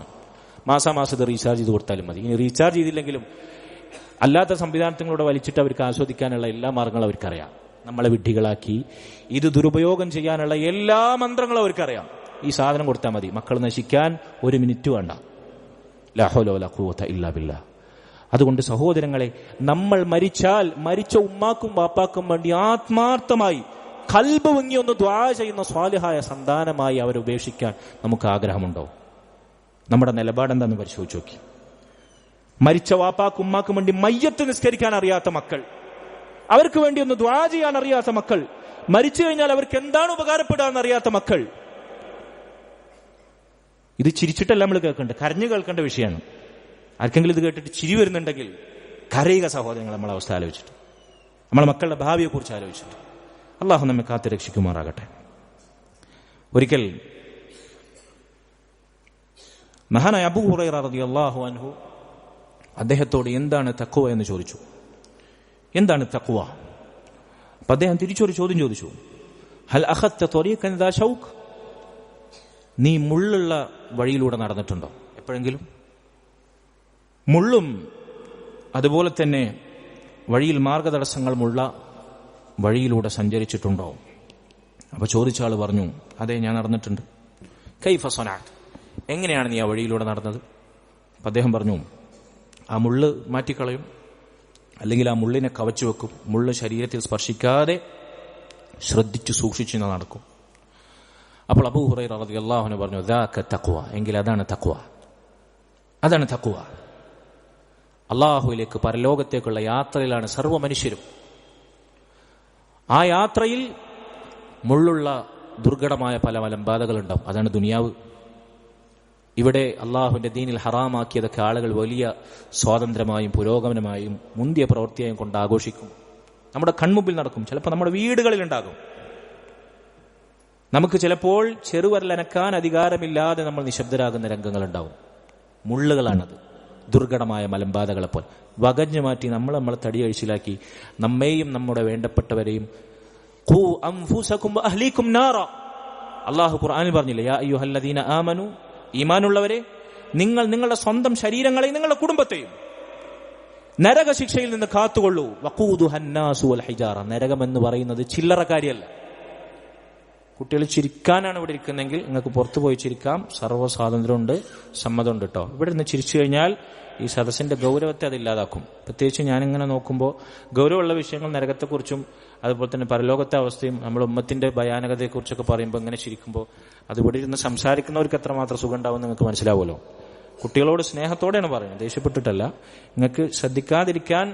മാസാമാസം ഇത് റീചാർജ് ചെയ്ത് കൊടുത്താലും മതി. ഇനി റീചാർജ് ചെയ്തില്ലെങ്കിലും അല്ലാത്ത സംവിധാനത്തിലൂടെ വലിച്ചിട്ട് അവർക്ക് ആസ്വദിക്കാനുള്ള എല്ലാ മാർഗങ്ങളും അവർക്കറിയാം. നമ്മളെ വിഡ്ഢികളാക്കി ഇത് ദുരുപയോഗം ചെയ്യാനുള്ള എല്ലാ മന്ത്രങ്ങളും അവർക്കറിയാം. ഈ സാധനം കൊടുത്താൽ മതി. മക്കൾ നശിക്കാൻ 1 മിനിറ്റ് വേണ്ട. ലാ ഹൗല വലാ ഖുവത ഇല്ലാ ബില്ലാഹ്. അതുകൊണ്ട് സഹോദരങ്ങളെ, നമ്മൾ മരിച്ചാൽ മരിച്ച ഉമ്മാക്കും ബാപ്പാക്കും വേണ്ടി ആത്മാർത്ഥമായി ഖൽബ് വിങ്ങി ഒന്ന് ദുആ ചെയ്യുന്ന സ്വാലിഹായ സന്താനമായി അവരെ ഉപേക്ഷിക്കാൻ നമുക്ക് ആഗ്രഹമുണ്ടോ? നമ്മുടെ നിലപാടെന്താന്ന് പരിശോധിച്ച് നോക്കി. മരിച്ച വാപ്പാക്കും ഉമ്മാക്കും വേണ്ടി മയ്യത്ത് നിസ്കരിക്കാൻ അറിയാത്ത മക്കൾ, അവർക്ക് വേണ്ടി ഒന്ന് ദുആ ചെയ്യാൻ അറിയാത്ത മക്കൾ, മരിച്ചു കഴിഞ്ഞാൽ അവർക്ക് എന്താണ് ഉപകാരപ്പെടാൻ അറിയാത്ത മക്കൾ. ഇത് ചിരിച്ചിട്ടല്ല നമ്മൾ കേൾക്കേണ്ടത്, കരഞ്ഞു കേൾക്കേണ്ട വിഷയമാണ്. ആർക്കെങ്കിലും ഇത് കേട്ടിട്ട് ചിരി വരുന്നുണ്ടെങ്കിൽ കരയുക സഹോദരങ്ങൾ, നമ്മളെ അവസ്ഥ ആലോചിച്ചിട്ട്, നമ്മളെ മക്കളുടെ ഭാവിയെക്കുറിച്ച് ആലോചിച്ചിട്ട്. അള്ളാഹു നമ്മെ കാത്തു രക്ഷിക്കുമാറാകട്ടെ. ഒരിക്കൽ മഹാനായ അബൂ ഹുറൈറ റളിയല്ലാഹു അൻഹു അദ്ദേഹത്തോട് എന്താണ് തഖ്വ എന്ന് ചോദിച്ചു. എന്താണ് തഖ്വ? അപ്പൊ അദ്ദേഹം തിരിച്ചൊരു ചോദ്യം ചോദിച്ചു. ഹൽ അഖദ്ത ത്വരീഖൻ ദാ ശൗഖ്, നീ മുള്ളുള്ള വഴിയിലൂടെ നടന്നിട്ടുണ്ടോ എപ്പോഴെങ്കിലും? മുള്ളും അതുപോലെ തന്നെ വഴിയിൽ മാർഗതടസ്സങ്ങളുമുള്ള വഴിയിലൂടെ സഞ്ചരിച്ചിട്ടുണ്ടോ? അപ്പൊ ചോദിച്ച ആൾ പറഞ്ഞു, അതെ, ഞാൻ നടന്നിട്ടുണ്ട്. കൈഫ സനഅത്, എങ്ങനെയാണ് നീ ആ വഴിയിലൂടെ നടന്നത്? അപ്പൊ അദ്ദേഹം പറഞ്ഞു, ആ മുള്ള് മാറ്റിക്കളയും, അല്ലെങ്കിൽ ആ മുള്ളിനെ കവച്ചു വെക്കും. മുള്ള് ശരീരത്തിൽ സ്പർശിക്കാതെ ശ്രദ്ധിച്ചു സൂക്ഷിച്ചു നടക്കും. അപ്പോൾ അബൂ ഹുറൈറ റളിയല്ലാഹു അൻഹു പറഞ്ഞു, ദാക തഖ്വ, എങ്കിൽ അതാണ് തഖ്വ. അതാണ് തഖ്വ. അള്ളാഹുവിലേക്ക്, പരലോകത്തേക്കുള്ള യാത്രയിലാണ് സർവ്വ മനുഷ്യരും. ആ യാത്രയിൽ മുള്ളുള്ള ദുർഘടമായ പല മലമ്പാതകളുണ്ടാവും. അതാണ് ദുനിയാവ്. ഇവിടെ അള്ളാഹുവിന്റെ ദീനിൽ ഹറാമാക്കിയതൊക്കെ ആളുകൾ വലിയ സ്വാതന്ത്ര്യമായും പുരോഗമനമായും മുന്തിയ പ്രവൃത്തിയായും കൊണ്ട് ആഘോഷിക്കും. നമ്മുടെ കൺമുമ്പിൽ നടക്കും. ചിലപ്പോൾ നമ്മുടെ വീടുകളിലുണ്ടാകും. നമുക്ക് ചിലപ്പോൾ ചെറുവരലനക്കാൻ അധികാരമില്ലാതെ നമ്മൾ നിശബ്ദരാകുന്ന രംഗങ്ങളുണ്ടാവും. മുള്ളുകളാണത്, ദുർഘടമായ മലമ്പാതകളെപ്പോൾ വകഞ്ഞു മാറ്റി നമ്മളെ തടിയഴിച്ചിലാക്കി നമ്മെയും നമ്മുടെ വേണ്ടപ്പെട്ടവരെയും ഖൂ അൻഫുസകും വഅഹ്ലീകും നാറ, അള്ളാഹു ഖുർആനിൽ പറഞ്ഞില്ലേ, യാ അയ്യുഹല്ലദീന ആമനു, ഈമാനുള്ളവരെ, നിങ്ങൾ നിങ്ങളുടെ സ്വന്തം ശരീരങ്ങളെയും നിങ്ങളുടെ കുടുംബത്തെയും നരകശിക്ഷയിൽ നിന്ന് കാത്തുകൊള്ളൂ. വഖൂദുഹന്നാസു വൽ ഹിജാറ. നരകം എന്ന് പറയുന്നത് ചില്ലറ കാര്യമല്ല. കുട്ടികൾ ചിരിക്കാനാണ് ഇവിടെ ഇരിക്കുന്നെങ്കിൽ നിങ്ങൾക്ക് പുറത്തു പോയി ചിരിക്കാം, സർവ്വ സ്വാതന്ത്ര്യമുണ്ട്, സമ്മതമുണ്ട് കേട്ടോ. ഇവിടെ നിന്ന് ചിരിച്ചു കഴിഞ്ഞാൽ ഈ സദസ്സിന്റെ ഗൗരവത്തെ അത് ഇല്ലാതാക്കും. പ്രത്യേകിച്ച് ഞാനിങ്ങനെ നോക്കുമ്പോൾ ഗൗരവമുള്ള വിഷയങ്ങൾ നരകത്തെക്കുറിച്ചും അതുപോലെ തന്നെ പരലോകത്തെ അവസ്ഥയും നമ്മുടെ ഉമ്മത്തിന്റെ ഭയാനകതയെക്കുറിച്ചൊക്കെ പറയുമ്പോൾ ഇങ്ങനെ ചിരിക്കുമ്പോൾ അത് ഇവിടെ ഇരുന്ന് സംസാരിക്കുന്നവർക്ക് എത്രമാത്രം സുഖം ഉണ്ടാവും നിങ്ങൾക്ക് മനസ്സിലാവുമല്ലോ. കുട്ടികളോട് സ്നേഹത്തോടെയാണ് പറയുന്നത്, ദേഷ്യപ്പെട്ടിട്ടല്ല. നിങ്ങൾക്ക് ശ്രദ്ധിക്കാതിരിക്കാൻ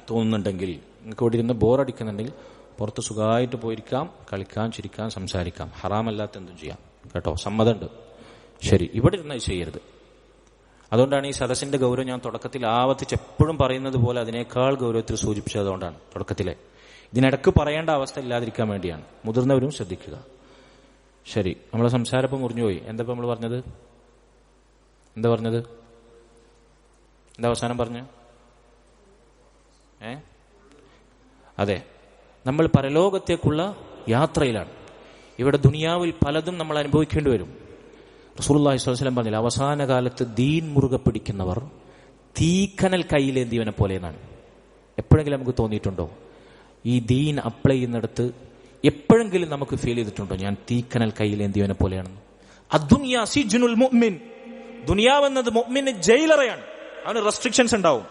തോന്നുന്നുണ്ടെങ്കിൽ, നിങ്ങൾക്ക് ഇവിടെ ഇരുന്ന് ബോറടിക്കുന്നുണ്ടെങ്കിൽ പുറത്ത് സുഖമായിട്ട് പോയിരിക്കാം, കളിക്കാം, ചിരിക്കാം, സംസാരിക്കാം. ഹറാമല്ലാത്ത എന്തും ചെയ്യാം കേട്ടോ, സമ്മതമുണ്ട്. ശരി, ഇവിടെ ഇരുന്ന് ചെയ്യരുത്. അതുകൊണ്ടാണ് ഈ സദസ്സിന്റെ ഗൗരവം ഞാൻ തുടക്കത്തിൽ ആവർത്തിച്ച് എപ്പോഴും പറയുന്നത് പോലെ അതിനേക്കാൾ ഗൗരവത്തിൽ സൂചിപ്പിച്ചത്. അതുകൊണ്ടാണ് തുടക്കത്തിലെ ഇതിനിടക്ക് പറയേണ്ട അവസ്ഥ ഇല്ലാതിരിക്കാൻ വേണ്ടിയാണ്. മുതിർന്നവരും ശ്രദ്ധിക്കുക. ശരി, നമ്മളെ സംസാരപ്പം മുറിഞ്ഞുപോയി. എന്താ നമ്മൾ പറഞ്ഞത്? എന്താ അവസാനം പറഞ്ഞ? അതെ, നമ്മൾ പരലോകത്തേക്കുള്ള യാത്രയിലാണ്. ഇവിടെ ദുനിയാവിൽ പലതും നമ്മൾ അനുഭവിക്കേണ്ടി വരും. റസൂലുള്ളാഹി സ്വല്ലല്ലാഹു അലൈഹി വസല്ലം പറഞ്ഞില്ല, അവസാന കാലത്ത് ദീൻ മുറുകെ പിടിക്കുന്നവർ തീക്കനൽ കയ്യിലേന്തിയവനെ പോലെ എന്നാണ്. എപ്പോഴെങ്കിലും നമുക്ക് തോന്നിയിട്ടുണ്ടോ? ഈ ദീൻ അപ്ലൈ ചെയ്യുന്നിടത്ത് എപ്പോഴെങ്കിലും നമുക്ക് ഫീൽ ചെയ്തിട്ടുണ്ടോ ഞാൻ തീക്കനൽ കയ്യിലേന്തിയവനെ പോലെയാണെന്ന്? അദ്ദുനിയാ സിജ്നുൽ മുഅ്മിൻ. ദുനിയാവെന്നത് മുഅ്മിന് ജയിലറയാണ്. അവന് റെസ്ട്രിക്ഷൻസ് ഉണ്ടാവും.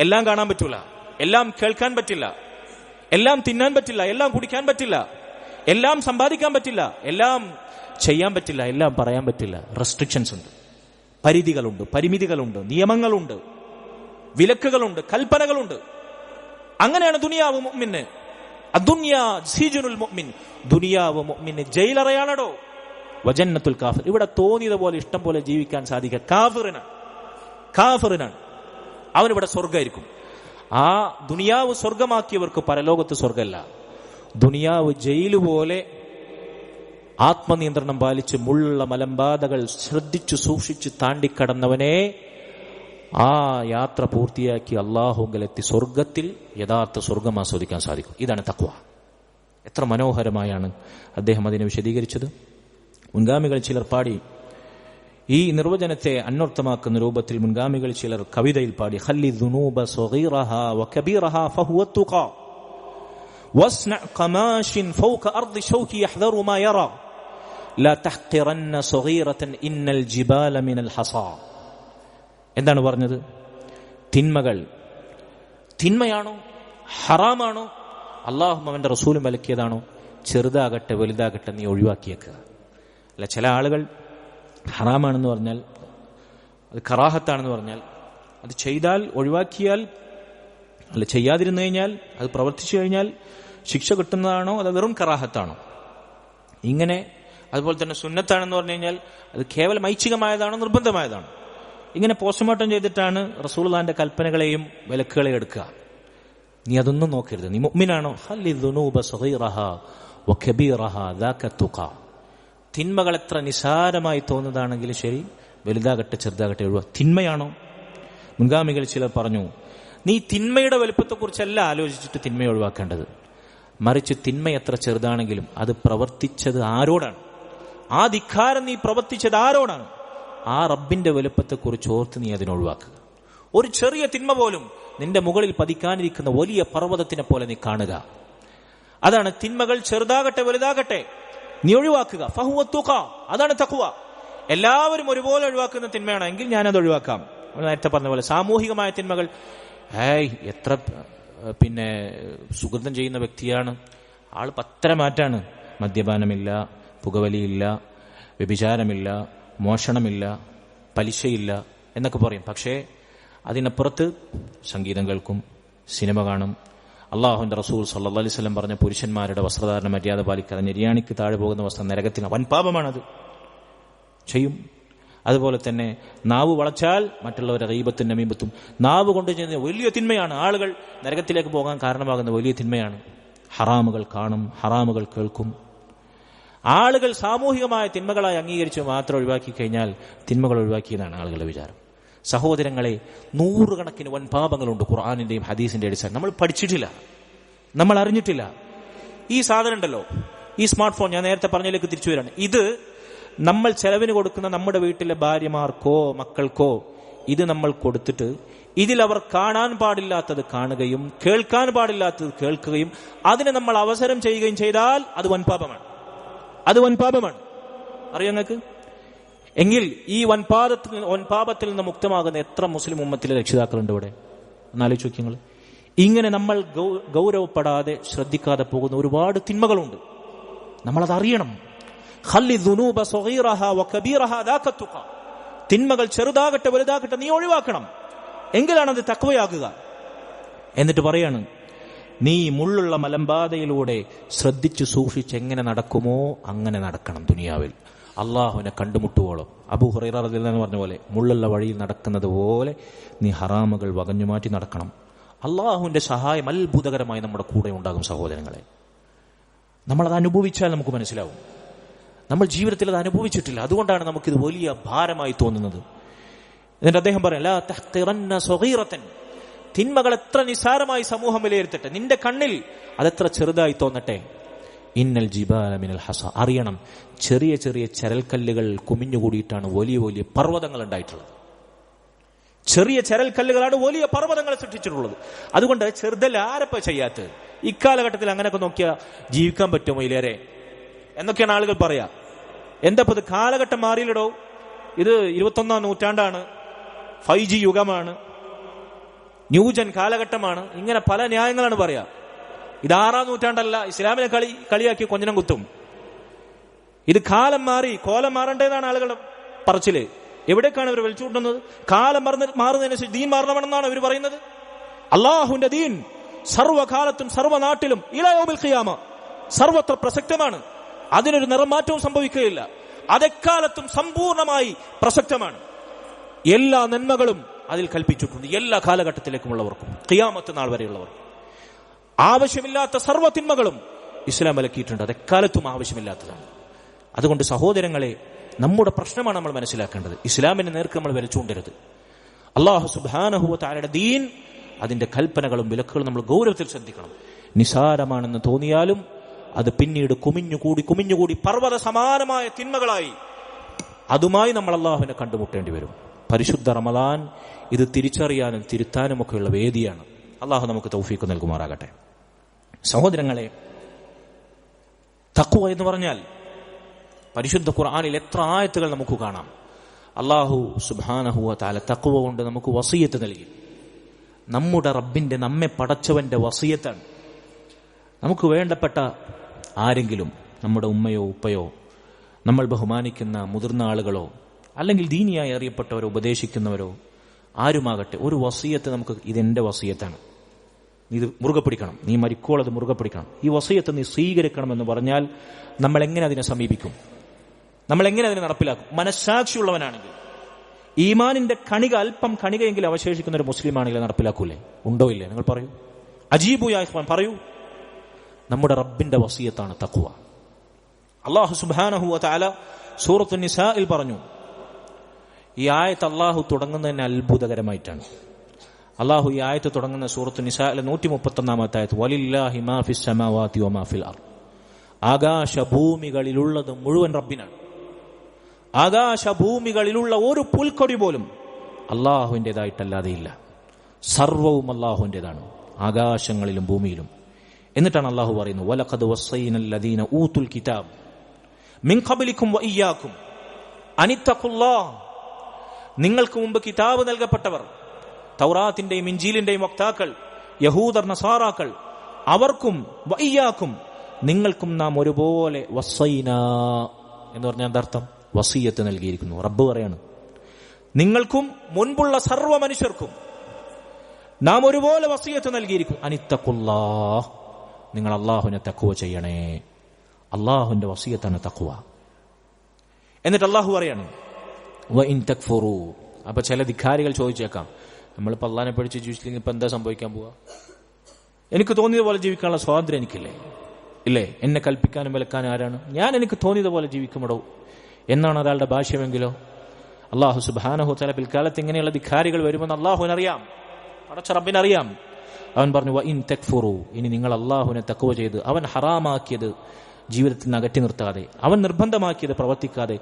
എല്ലാം കാണാൻ പറ്റൂല, എല്ലാം കേൾക്കാൻ പറ്റില്ല, എല്ലാം തിന്നാൻ പറ്റില്ല, എല്ലാം കുടിക്കാൻ പറ്റില്ല, എല്ലാം സമ്പാദിക്കാൻ പറ്റില്ല, എല്ലാം ചെയ്യാൻ പറ്റില്ല, എല്ലാം പറയാൻ പറ്റില്ല. റെസ്ട്രിക്ഷൻസ് ഉണ്ട്, പരിധികളുണ്ട്, പരിമിതികളുണ്ട്, നിയമങ്ങളുണ്ട്, വിലക്കുകളുണ്ട്, കൽപ്പനകളുണ്ട്. അങ്ങനെയാണ് ദുനിയാവ് മുഅ്മിന്. അദ്ദുനിയാ സിജ്നുൽ മുഅ്മിൻ. ദുനിയാവ് മുഅ്മിന് ജയിലറയാണോ. വജന്നത്തുൽ കാഫിർ. ഇവിടെ തോന്നിയതുപോലെ ഇഷ്ടം പോലെ ജീവിക്കാൻ സാധിക്കുക കാഫിറിനാണ്. അവനിവിടെ സ്വർഗ്ഗമായിരിക്കും. ആ ദുനിയാവ് സ്വർഗമാക്കിയവർക്ക് പരലോകത്ത് സ്വർഗമല്ല. ദുനിയാവ് ജയില് പോലെ ആത്മനിയന്ത്രണം പാലിച്ച് മുള്ള മലമ്പാതകൾ ശ്രദ്ധിച്ചു സൂക്ഷിച്ച് താണ്ടിക്കടന്നവനെ ആ യാത്ര പൂർത്തിയാക്കി അള്ളാഹുങ്കലെത്തി സ്വർഗത്തിൽ യഥാർത്ഥ സ്വർഗം ആസ്വദിക്കാൻ സാധിക്കും. ഇതാണ് തഖ്വ. എത്ര മനോഹരമായാണ് അദ്ദേഹം അതിനെ വിശദീകരിച്ചത്. മുൻഗാമികൾ ചിലർ പാടി ഈ നിർവചനത്തെ അന്വർത്ഥമാക്കുന്ന രൂപത്തിൽ മുൻഗാമികൾ ചിലർ കവിതയിൽ പാടി, ഖല്ലി ദുനൂബ സഗീറഹാ വകബീറഹാ ഫഹുവ തുഖാ വസ്ന ഖമാശിൻ ഫൗക അർദി ശൗകി യഹ്ദറു മാ യറാ ലാ തഹ്ഖിറന്ന സഗീറതൻ ഇന്നൽ ജിബാല മിനൽ ഹസാ. എന്താണ് പറഞ്ഞത്? തിന്മയാണോ ഹറാമാണോ അല്ലാഹും അവന്റെ റസൂലും വിലക്കിയതാണോ, ചെറുതാകട്ടെ വലുതാകട്ടെ നീ ഒഴിവാക്കിയേക്കുക. അല്ല, ചില ആളുകൾ ഹറാമാണെന്ന് പറഞ്ഞാൽ, അത് കറാഹത്താണെന്ന് പറഞ്ഞാൽ, അത് ചെയ്താൽ ഒഴിവാക്കിയാൽ, അല്ല ചെയ്യാതിരുന്നു കഴിഞ്ഞാൽ, അത് പ്രവർത്തിച്ചു കഴിഞ്ഞാൽ ശിക്ഷ കിട്ടുന്നതാണോ അത് വെറും കറാഹത്താണോ? ഇങ്ങനെ അതുപോലെ തന്നെ സുന്നത്താണെന്ന് പറഞ്ഞു കഴിഞ്ഞാൽ അത് കേവലം ഐച്ഛികമായതാണോ നിർബന്ധമായതാണോ? ഇങ്ങനെ പോസ്റ്റ്മോർട്ടം ചെയ്തിട്ടാണ് റസൂലുള്ളാഹിന്റെ കൽപ്പനകളെയും വിലക്കുകളെയും എടുക്കുക. നീ അതൊന്നും നോക്കരുത്. നീ മുഅ്മിനാണോ? ഖല്ലി ദുനൂബ സഗീറഹാ വകബീറഹാ ദാക തുഖാ. തിന്മകൾ എത്ര നിസാരമായി തോന്നുന്നതാണെങ്കിലും ശരി, വലുതാകട്ടെ ചെറുതാകട്ടെ ഒഴിവാക്കുക. തിന്മയാണോ? മുൻഗാമികൾ ചിലർ പറഞ്ഞു, നീ തിന്മയുടെ വലുപ്പത്തെക്കുറിച്ചല്ല ആലോചിച്ചിട്ട് തിന്മയെ ഒഴിവാക്കേണ്ടത്, മറിച്ച് തിന്മ എത്ര ചെറുതാണെങ്കിലും അത് പ്രവർത്തിച്ചത് ആരോടാണ്, ആ ധിക്കാരം നീ പ്രവർത്തിച്ചത് ആരോടാണ്, ആ റബ്ബിന്റെ വലുപ്പത്തെക്കുറിച്ച് ഓർത്ത് നീ അതിനെ ഒഴിവാക്കുക. ഒരു ചെറിയ തിന്മ പോലും നിന്റെ മുകളിൽ പതിക്കാനിരിക്കുന്ന വലിയ പർവ്വതത്തിനെ പോലെ നീ കാണുക. അതാണ് തിന്മകൾ ചെറുതാകട്ടെ വലുതാകട്ടെ നീ ഒഴിവാക്കുക. ഫഹുവ തുഖാ. അതാണ് തഖ്വ. എല്ലാവരും ഒരുപോലെ ഒഴിവാക്കുന്ന തിന്മയാണെങ്കിൽ ഞാനത് ഒഴിവാക്കാം. നേരത്തെ പറഞ്ഞ പോലെ സാമൂഹികമായ തിന്മകൾ, എത്ര സുഗന്ധം ചെയ്യുന്ന വ്യക്തിയാണ്, ആൾ പത്തര മാറ്റാണ്, മദ്യപാനമില്ല, പുകവലിയില്ല, വ്യഭിചാരമില്ല, മോഷണമില്ല, പലിശയില്ല എന്നൊക്കെ പറയും. പക്ഷേ അതിനപ്പുറത്ത് സംഗീതം കേൾക്കും, സിനിമ കാണും. അള്ളാഹുവിന്റെ റസൂൽ സല്ലല്ലാഹു അലൈഹി വസല്ലം പറഞ്ഞ പുരുഷന്മാരുടെ വസ്ത്രധാരണ മര്യാദ പാലിക്കാതെ ഞെരിയാണിക്ക് താഴെ പോകുന്ന വസ്ത്രം നരകത്തിന് വൻപാപമാണത്, ചെയ്യും. അതുപോലെ തന്നെ നാവ് വളച്ചാൽ മറ്റുള്ളവരെ ഗീബത്തും നമീമത്തും നാവ് കൊണ്ട് ചെയ്യുന്ന വലിയ തിന്മയാണ്, ആളുകൾ നരകത്തിലേക്ക് പോകാൻ കാരണമാകുന്ന വലിയ തിന്മയാണ്. ഹറാമുകൾ കാണും, ഹറാമുകൾ കേൾക്കും. ആളുകൾ സാമൂഹികമായ തിന്മകളായി അംഗീകരിച്ച് മാത്രം ഒഴിവാക്കി കഴിഞ്ഞാൽ തിന്മകൾ ഒഴിവാക്കിയതാണ് ആളുകളുടെ വിചാരം. സഹോദരങ്ങളെ, നൂറുകണക്കിന് വൻപാപങ്ങളുണ്ട് ഖുർആനിന്റെയും ഹദീസിന്റെ അടിസ്ഥാനം. നമ്മൾ പഠിച്ചിട്ടില്ല, നമ്മൾ അറിഞ്ഞിട്ടില്ല. ഈ സാധനം ഉണ്ടല്ലോ, ഈ സ്മാർട്ട് ഫോൺ, ഞാൻ നേരത്തെ പറഞ്ഞതിലേക്ക് തിരിച്ചു വരാണ്, ഇത് നമ്മൾ ചെലവിന് കൊടുക്കുന്ന നമ്മുടെ വീട്ടിലെ ഭാര്യമാർക്കോ മക്കൾക്കോ ഇത് നമ്മൾ കൊടുത്തിട്ട് ഇതിൽ അവർ കാണാൻ പാടില്ലാത്തത് കാണുകയും കേൾക്കാൻ പാടില്ലാത്തത് കേൾക്കുകയും അതിനെ നമ്മൾ അവസരം ചെയ്യുകയും ചെയ്താൽ അത് വൻപാപമാണ്. അത് വൻപാപമാണ്. അറിയാം നിങ്ങൾക്ക്? എങ്കിൽ ഈ വൻപാപത്തിൽ നിന്ന് മുക്തമാകുന്ന എത്ര മുസ്ലിം ഉമ്മത്തിലെ രക്ഷിതാക്കളുണ്ട് ഇവിടെ? എന്നാലോചിച്ച് നോക്കി നിങ്ങൾ. ഇങ്ങനെ നമ്മൾ ഗൗരവപ്പെടാതെ ശ്രദ്ധിക്കാതെ പോകുന്ന ഒരുപാട് തിന്മകളുണ്ട്. നമ്മളത് അറിയണം. തിന്മകൾ ചെറുതാകട്ടെ വലുതാകട്ടെ നീ ഒഴിവാക്കണം, എങ്കിലാണ് അത് തഖ്വയാകുക. എന്നിട്ട് പറയാണ്, നീ മുള്ളുള്ള മലമ്പാതയിലൂടെ ശ്രദ്ധിച്ചു സൂക്ഷിച്ച് എങ്ങനെ നടക്കുമോ അങ്ങനെ നടക്കണം ദുനിയാവിൽ, അള്ളാഹുവിനെ കണ്ടുമുട്ടുവോളം. അബൂ ഹുറൈറ റളിയല്ലാഹു അൻഹു പറഞ്ഞ പോലെ മുള്ളുള്ള വഴിയിൽ നടക്കുന്നത് പോലെ നീ ഹറാമുകൾ വകഞ്ഞുമാറ്റി നടക്കണം. അള്ളാഹുവിന്റെ സഹായം അത്ഭുതകരമായി നമ്മുടെ കൂടെ ഉണ്ടാകും സഹോദരങ്ങളെ. നമ്മളത് അനുഭവിച്ചാൽ നമുക്ക് മനസ്സിലാവും. നമ്മൾ ജീവിതത്തിൽ അത് അനുഭവിച്ചിട്ടില്ല, അതുകൊണ്ടാണ് നമുക്കിത് വലിയ ഭാരമായി തോന്നുന്നത്. എന്നിട്ട് അദ്ദേഹം പറയാം, ലാ തഹ്ഖിറന്ന സഗീറതൻ, തിന്മകൾ എത്ര നിസാരമായി സമൂഹം വിലയിരുത്തട്ടെ, നിന്റെ കണ്ണിൽ അതെത്ര ചെറുതായി തോന്നട്ടെ. ഇന്നൽ ജിബാല മിനൽ ഹസ, അറിയണം ചെറിയ ചെറിയ ചരൽക്കല്ലുകൾ കുമിഞ്ഞുകൂടിയിട്ടാണ് വലിയ വലിയ പർവ്വതങ്ങൾ ഉണ്ടായിട്ടുള്ളത്. ചെറിയ ചരൽക്കല്ലുകളാണ് വലിയ പർവ്വതങ്ങൾ സൃഷ്ടിച്ചിട്ടുള്ളത്. അതുകൊണ്ട് ചെറുതല്ല ആരപ്പ ചെയ്യാത്തത്? ഇക്കാലഘട്ടത്തിൽ അങ്ങനെയൊക്കെ നോക്കിയാൽ ജീവിക്കാൻ പറ്റുമോ ഇല്ലേറെ എന്നൊക്കെയാണ് ആളുകൾ പറയാ. എന്താ ഇത് കാലഘട്ടം മാറിയില്ലടോ, ഇത് 21-ാം നൂറ്റാണ്ടാണ്, 5G യുഗമാണ്, ന്യൂജൻ കാലഘട്ടമാണ്, ഇങ്ങനെ പല ന്യായങ്ങളാണ് പറയാ. ഇത് 6-ാം നൂറ്റാണ്ടല്ല, ഇസ്ലാമിനെ കളിയാക്കി കൊഞ്ഞനം കുത്തും. ഇത് കാലം മാറി, കോലം മാറേണ്ടതാണ് ആളുകളുടെ പറച്ചില്. എവിടേക്കാണ് ഇവർ വിളിച്ചുകൊണ്ടുന്നത്? കാലം മാറുന്നതിനനുസരിച്ച് ദീൻ മാറണമെന്നാണ് ഇവർ പറയുന്നത്. അള്ളാഹുവിന്റെ ദീൻ സർവ്വകാലത്തും സർവ്വനാട്ടിലും ഇലാ യൗമിൽ ഖിയാമ സർവത്ര പ്രസക്തമാണ്. അതിനൊരു നിറമാറ്റവും സംഭവിക്കുകയില്ല. അതെക്കാലത്തും സമ്പൂർണമായി പ്രസക്തമാണ്. എല്ലാ നന്മകളും അതിൽ കൽപ്പിച്ചിട്ടുണ്ട്, എല്ലാ കാലഘട്ടത്തിലേക്കുമുള്ളവർക്കും ഖിയാമത്ത് നാൾ വരെയുള്ളവർ. ആവശ്യമില്ലാത്ത സർവ്വ തിന്മകളും ഇസ്ലാം വിലക്കിയിട്ടുണ്ട്, അതെക്കാലത്തും ആവശ്യമില്ലാത്തതാണ്. അതുകൊണ്ട് സഹോദരങ്ങളെ, നമ്മുടെ പ്രശ്നമാണ് നമ്മൾ മനസ്സിലാക്കേണ്ടത്. ഇസ്ലാമിന്റെ നേർക്ക് നമ്മൾ വരച്ചുകൊണ്ടരുത്. അല്ലാഹു സുബ്ഹാനഹു വ തആലയുടെ ദീൻ, അതിന്റെ കൽപ്പനകളും വിലക്കുകളും നമ്മൾ ഗൗരവത്തിൽ ശ്രദ്ധിക്കണം. നിസാരമാണെന്ന് തോന്നിയാലും അത് പിന്നീട് കുമിഞ്ഞുകൂടി പർവ്വത സമാനമായ തിന്മകളായി അതുമായി നമ്മൾ അള്ളാഹുവിനെ കണ്ടുമുട്ടേണ്ടി വരും. പരിശുദ്ധ റമദാൻ ഇത് തിരിച്ചറിയാനും തിരുത്താനും ഒക്കെയുള്ള വേദിയാണ്. അള്ളാഹു നമുക്ക് തൗഫീഖ് നൽകുമാറാകട്ടെ. സഹോദരങ്ങളെ, തഖ്വ എന്ന് പറഞ്ഞാൽ പരിശുദ്ധ ഖുർആനിൽ എത്ര ആയത്തുകൾ നമുക്ക് കാണാം. അല്ലാഹു സുബ്ഹാനഹു വ തആല തഖ്വ കൊണ്ട് നമുക്ക് വസിയത്ത് നൽകി. നമ്മുടെ റബ്ബിന്റെ, നമ്മെ പടച്ചവന്റെ വസിയത്താണ്. നമുക്ക് വേണ്ടപ്പെട്ട ആരെങ്കിലും, നമ്മുടെ ഉമ്മയോ ഉപ്പയോ നമ്മൾ ബഹുമാനിക്കുന്ന മുതിർന്ന ആളുകളോ അല്ലെങ്കിൽ ദീനിയായി അറിയപ്പെട്ടവരോ ഉപദേശിക്കുന്നവരോ ആരുമാകട്ടെ, ഒരു വസിയത്ത് നമുക്ക്, ഇതെന്റെ വസിയത്താണ്, നീ ഇത് മുറുകെ പിടിക്കണം, നീ മരിക്കോളം അത് മുറുകെ പിടിക്കണം, ഈ വസിയത്ത് നീ സ്വീകരിക്കണമെന്ന് പറഞ്ഞാൽ നമ്മൾ എങ്ങനെ അതിനെ സമീപിക്കും? നമ്മൾ എങ്ങനെ അതിനെ നടപ്പിലാക്കും? മനസ്സാക്ഷിയുള്ളവനാണെങ്കിൽ, ഈമാനിന്റെ കണിക, അല്പം കണികയെങ്കിലും അവശേഷിക്കുന്ന ഒരു മുസ്ലിം ആണെങ്കിൽ നടപ്പിലാക്കൂലേ? ഉണ്ടോ ഇല്ലേ? നിങ്ങൾ പറയൂ. അജീബു യാ ഇഖ്വാൻ, പറയൂ. നമ്മുടെ റബ്ബിന്റെ വസിയത്താണ് തഖ്വ. അല്ലാഹു സുബ്ഹാനഹു വ തആല സൂറത്തുൻ നിസാഇൽ പറഞ്ഞു. ഈ ആയത്ത് അല്ലാഹു തുടങ്ങുന്നതിന് അത്ഭുതകരമായിട്ടാണ്. അല്ലാഹു ഈ ആയത്ത് തുടങ്ങുന്ന സൂറത്തുൻ നിസാഇലെ 131-ാമത്തെ ആയത്ത്, വലില്ലാഹി മാ ഫിസ് സമാവാതി വമാ ഫിൽ അർദ്, ആകാശഭൂമികളിലുള്ളത് മുഴുവൻ റബ്ബിനാണ്. ആകാശഭൂമികളിലുള്ള ഒരു പുൽക്കൊടി പോലും അല്ലാഹുവിൻ്റെതായിട്ടല്ലാതെ ഇല്ല. സർവവും അല്ലാഹുവിൻ്റെതാണ്, ആകാശങ്ങളിലും ഭൂമിയിലും. എന്നിട്ടാണ് അല്ലാഹു പറയുന്നത്, വലഖദ് വസ്സൈനൽ ലദീന ഊതുൽ കിതാബ് മിൻ ഖബ്ലിക്കും വഇയ്യാക്കും അനിത്തഖുല്ലാഹ്, നിങ്ങൾക്ക് മുമ്പ് കിതാബ് നൽകപ്പെട്ടവർ, തൗറാത്തിന്റെയും ഇൻജീലിന്റെയും വക്താക്കൾ, യഹൂദർ നസാറാക്കൾ, അവർക്കും വഇയ്യാക്കും, നിങ്ങൾക്കും നാം ഒരുപോലെ വസ്സൈന എന്ന് പറഞ്ഞാൽ എന്താർത്ഥം? വസിയത്ത് നൽകിയിരിക്കുന്നു. റബ്ബ് പറയാണ്, നിങ്ങൾക്കും മുൻപുള്ള സർവ്വ മനുഷ്യർക്കും നാം ഒരുപോലെ വസിയത്ത് നൽകിയിരിക്കും. അനിത്തഖുല്ലാഹ്, നിങ്ങൾ അള്ളാഹുവിനെ തഖ്വ ചെയ്യണേ. അള്ളാഹുവിന്റെ വസിയത്താണ് തഖ്വ. എന്നിട്ട് അള്ളാഹു പറയാണ്, വഇൻ തക്ഫുറു. അപ്പൊ ചില ധിക്കാരികൾ ചോദിച്ചേക്കാം, നമ്മളിപ്പോ അള്ളാഹിനെ പഠിച്ച് ജീവിച്ചില്ലെങ്കിൽ ഇപ്പൊ എന്താ സംഭവിക്കാൻ പോവാ? എനിക്ക് തോന്നിയതുപോലെ ജീവിക്കാനുള്ള സ്വാതന്ത്ര്യം എനിക്കില്ലേ? ഇല്ലേ? എന്നെ കൽപ്പിക്കാനും വിലക്കാനും ആരാണ്? ഞാൻ എനിക്ക് തോന്നിയതുപോലെ ജീവിക്കുമടോ എന്നാണ് ഒരാളുടെ ഭാഷ്യമെങ്കിലോ? അള്ളാഹു സുബ്ഹാനഹു തആല പിൽക്കാലത്ത് ഇങ്ങനെയുള്ള ധിക്കാരികൾ വരുമെന്ന് അള്ളാഹുവിനറിയാം, പടച്ച റബ്ബിനറിയാം. അവൻ പറഞ്ഞു, വഇൻ തക്ഫുറു, ഇനി നിങ്ങൾ അള്ളാഹുവിനെ തഖ്വ ചെയ്ത് അവൻ ഹറാമാക്കിയത് ജീവിതത്തിൽ നിന്ന് അകറ്റി നിർത്താതെ, അവൻ നിർബന്ധമാക്കിയത് പ്രവർത്തിക്കാതെ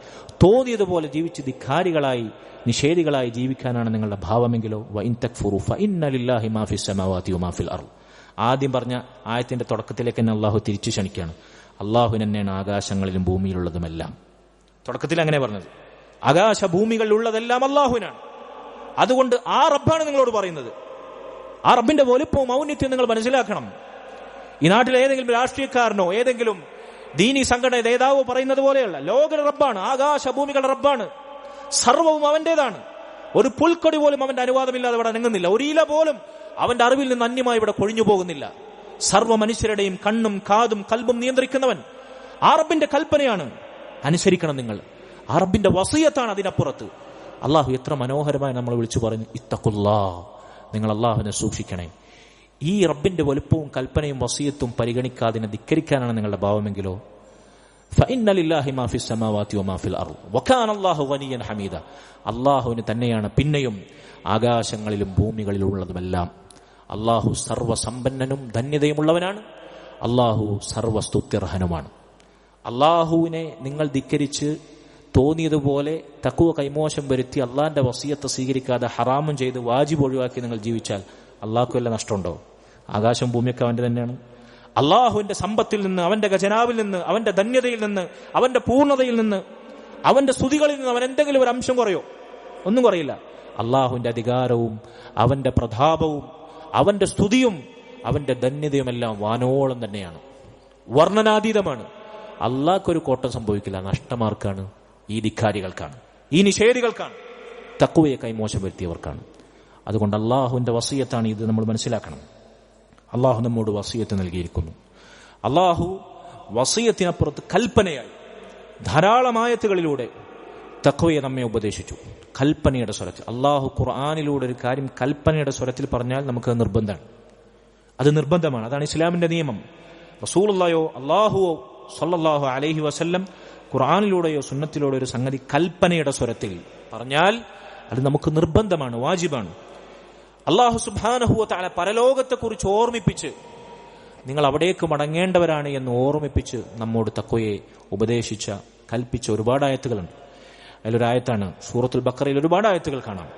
തോന്നിയതുപോലെ ജീവിച്ച് ധിക്കാരികളായി നിഷേധികളായി ജീവിക്കാനാണ് നിങ്ങളുടെ ഭാവമെങ്കിലോ വഇൻ തക്ഫുറു ഫഇന്ന ലില്ലാഹി മാ ഫിസ് സമാവാതി വമാ ഫിൽ അർള്. ആദ്യം പറഞ്ഞ ആയത്തിന്റെ തുടക്കത്തിലേക്ക് തന്നെ അള്ളാഹു തിരിച്ചു ക്ഷണിക്കുകയാണ്. അള്ളാഹു തന്നെയാണ് ആകാശങ്ങളിലും ഭൂമിയിലുള്ളതുമെല്ലാം. തുടക്കത്തിൽ അങ്ങനെ പറഞ്ഞത്, ആകാശ ഭൂമികളിലുള്ളതെല്ലാം അള്ളാഹുവിനാണ്. അതുകൊണ്ട് ആ റബ്ബാണ് നിങ്ങളോട് പറയുന്നത്. ആ റബ്ബിന്റെ വലുപ്പവും ഔന്നത്യവും നിങ്ങൾ മനസ്സിലാക്കണം. ഈ നാട്ടിലെ ഏതെങ്കിലും രാഷ്ട്രീയക്കാരനോ ഏതെങ്കിലും ദീനി സംഘടന നേതാവോ പറയുന്നത് പോലെയല്ല. ലോക റബ്ബാണ്, ആകാശ ഭൂമികളുടെ റബ്ബാണ്, സർവവും അവന്റേതാണ്. ഒരു പുൽക്കൊടി പോലും അവന്റെ അനുവാദമില്ലാതെ ഇവിടെ അനങ്ങുന്നില്ല. ഒരു ഇല പോലും അവന്റെ അറിവിൽ നിന്ന് അന്യമായി ഇവിടെ കൊഴിഞ്ഞു പോകുന്നില്ല. സർവ്വ മനുഷ്യരുടെയും കണ്ണും കാതും കൽബും നിയന്ത്രിക്കുന്നവൻ ആ റബ്ബിന്റെ കൽപ്പനയാണ്, അനുസരിക്കണം നിങ്ങൾ. ആ റബ്ബിന്റെ വസിയത്താണ് അതിനപ്പുറത്ത്. അള്ളാഹു എത്ര മനോഹരമായി നമ്മൾ വിളിച്ചു പറഞ്ഞു, ഇത്തഖുല്ലാ, നിങ്ങൾ അള്ളാഹുവിനെ സൂക്ഷിക്കണേ. ഈ റബ്ബിന്റെ വലുപ്പവും കൽപ്പനയും വസിയത്തും പരിഗണിക്കാതിനെ ധിക്കരിക്കാനാണ് നിങ്ങളുടെ ഭാവമെങ്കിലോ ഫഇന്ന ലില്ലാഹി മാ ഫിസ് സമാവാതി വമാ ഫിൽ അർള് വകാന അല്ലാഹു ഗനിയ്യൻ ഹമീദ. അള്ളാഹുവിന് തന്നെയാണ് പിന്നെയും ആകാശങ്ങളിലും ഭൂമികളിലും ഉള്ളതുമെല്ലാം. അള്ളാഹു സർവ്വസമ്പന്നനും ധന്യതയുമുള്ളവനാണ്. അള്ളാഹു സർവസ്തുത്യർഹനുമാണ്. അള്ളാഹുവിനെ നിങ്ങൾ ധിക്കരിച്ച് തോന്നിയതുപോലെ തഖ്വ കൈമോശം വരുത്തി അള്ളാഹിന്റെ വസിയത്ത് സ്വീകരിക്കാതെ ഹറാമും ചെയ്ത് വാജിബ് ഒഴിവാക്കി നിങ്ങൾ ജീവിച്ചാൽ അള്ളാഹ്ക്ക് വല്ല നഷ്ടമുണ്ടോ? ആകാശം ഭൂമിയൊക്കെ അവന്റെ തന്നെയാണ്. അള്ളാഹുവിന്റെ സമ്പത്തിൽ നിന്ന്, അവന്റെ ഖജനാവിൽ നിന്ന്, അവന്റെ ധന്യതയിൽ നിന്ന്, അവന്റെ പൂർണ്ണതയിൽ നിന്ന്, അവന്റെ സ്തുതികളിൽ നിന്ന് അവൻ എന്തെങ്കിലും ഒരു അംശം കുറയോ? ഒന്നും കുറയില്ല. അള്ളാഹുവിന്റെ അധികാരവും അവന്റെ പ്രതാപവും അവന്റെ സ്തുതിയും അവന്റെ ധന്യതയുമെല്ലാം വാനോളം തന്നെയാണ്, വർണ്ണനാതീതമാണ്. അള്ളാഹ്ക്കൊരു കോട്ടം സംഭവിക്കില്ല. നഷ്ടമാർക്കാണ്? ഈ ധിക്കാരികൾക്കാണ്, ഈ നിഷേധികൾക്കാണ്, തഖ്വയെ കൈമോശം വരുത്തിയവർക്കാണ്. അതുകൊണ്ട് അള്ളാഹുവിന്റെ വസിയത്താണ് ഇത്, നമ്മൾ മനസ്സിലാക്കണം. അള്ളാഹു നമ്മോട് വസിയത്ത് നൽകിയിരിക്കുന്നു. അള്ളാഹു വസിയത്തിനപ്പുറത്ത് കൽപ്പനയായി ധാരാളം ആയത്തുകളിലൂടെ തഖ്വയെ നമ്മെ ഉപദേശിച്ചു. കൽപ്പനയുടെ സ്വരത്തിൽ അള്ളാഹു ഖുർആനിലൂടെ ഒരു കാര്യം കൽപ്പനയുടെ സ്വരത്തിൽ പറഞ്ഞാൽ നമുക്ക് നിർബന്ധമാണ്. അത് നിർബന്ധമാണ്. അതാണ് ഇസ്ലാമിന്റെ നിയമം. റസൂലുള്ളാഹിയോ അള്ളാഹുവോ സല്ലല്ലാഹു അലൈഹി വസല്ലം ഖുർആനിലൂടെയോ സുന്നത്തിലൂടെയോ ഒരു സംഗതി കൽപ്പനയുടെ സ്വരത്തിൽ പറഞ്ഞാൽ അത് നമുക്ക് നിർബന്ധമാണ്, വാജിബാണ്. അല്ലാഹു സുബ്ഹാനഹു വ തആല പരലോകത്തെക്കുറിച്ച് ഓർമ്മിപ്പിച്ച് നിങ്ങൾ അവിടേക്ക് മടങ്ങേണ്ടവരാണ് എന്ന് ഓർമ്മിപ്പിച്ച് നമ്മോട് തഖ്വയെ ഉപദേശിച്ച, കൽപ്പിച്ച ഒരുപാട് ആയത്തുകളുണ്ട്. അതിലൊരായത്താണ് സൂറത്തുൽ ബഖറയിൽ ഒരുപാട് ആയത്തുകൾ കാണാം.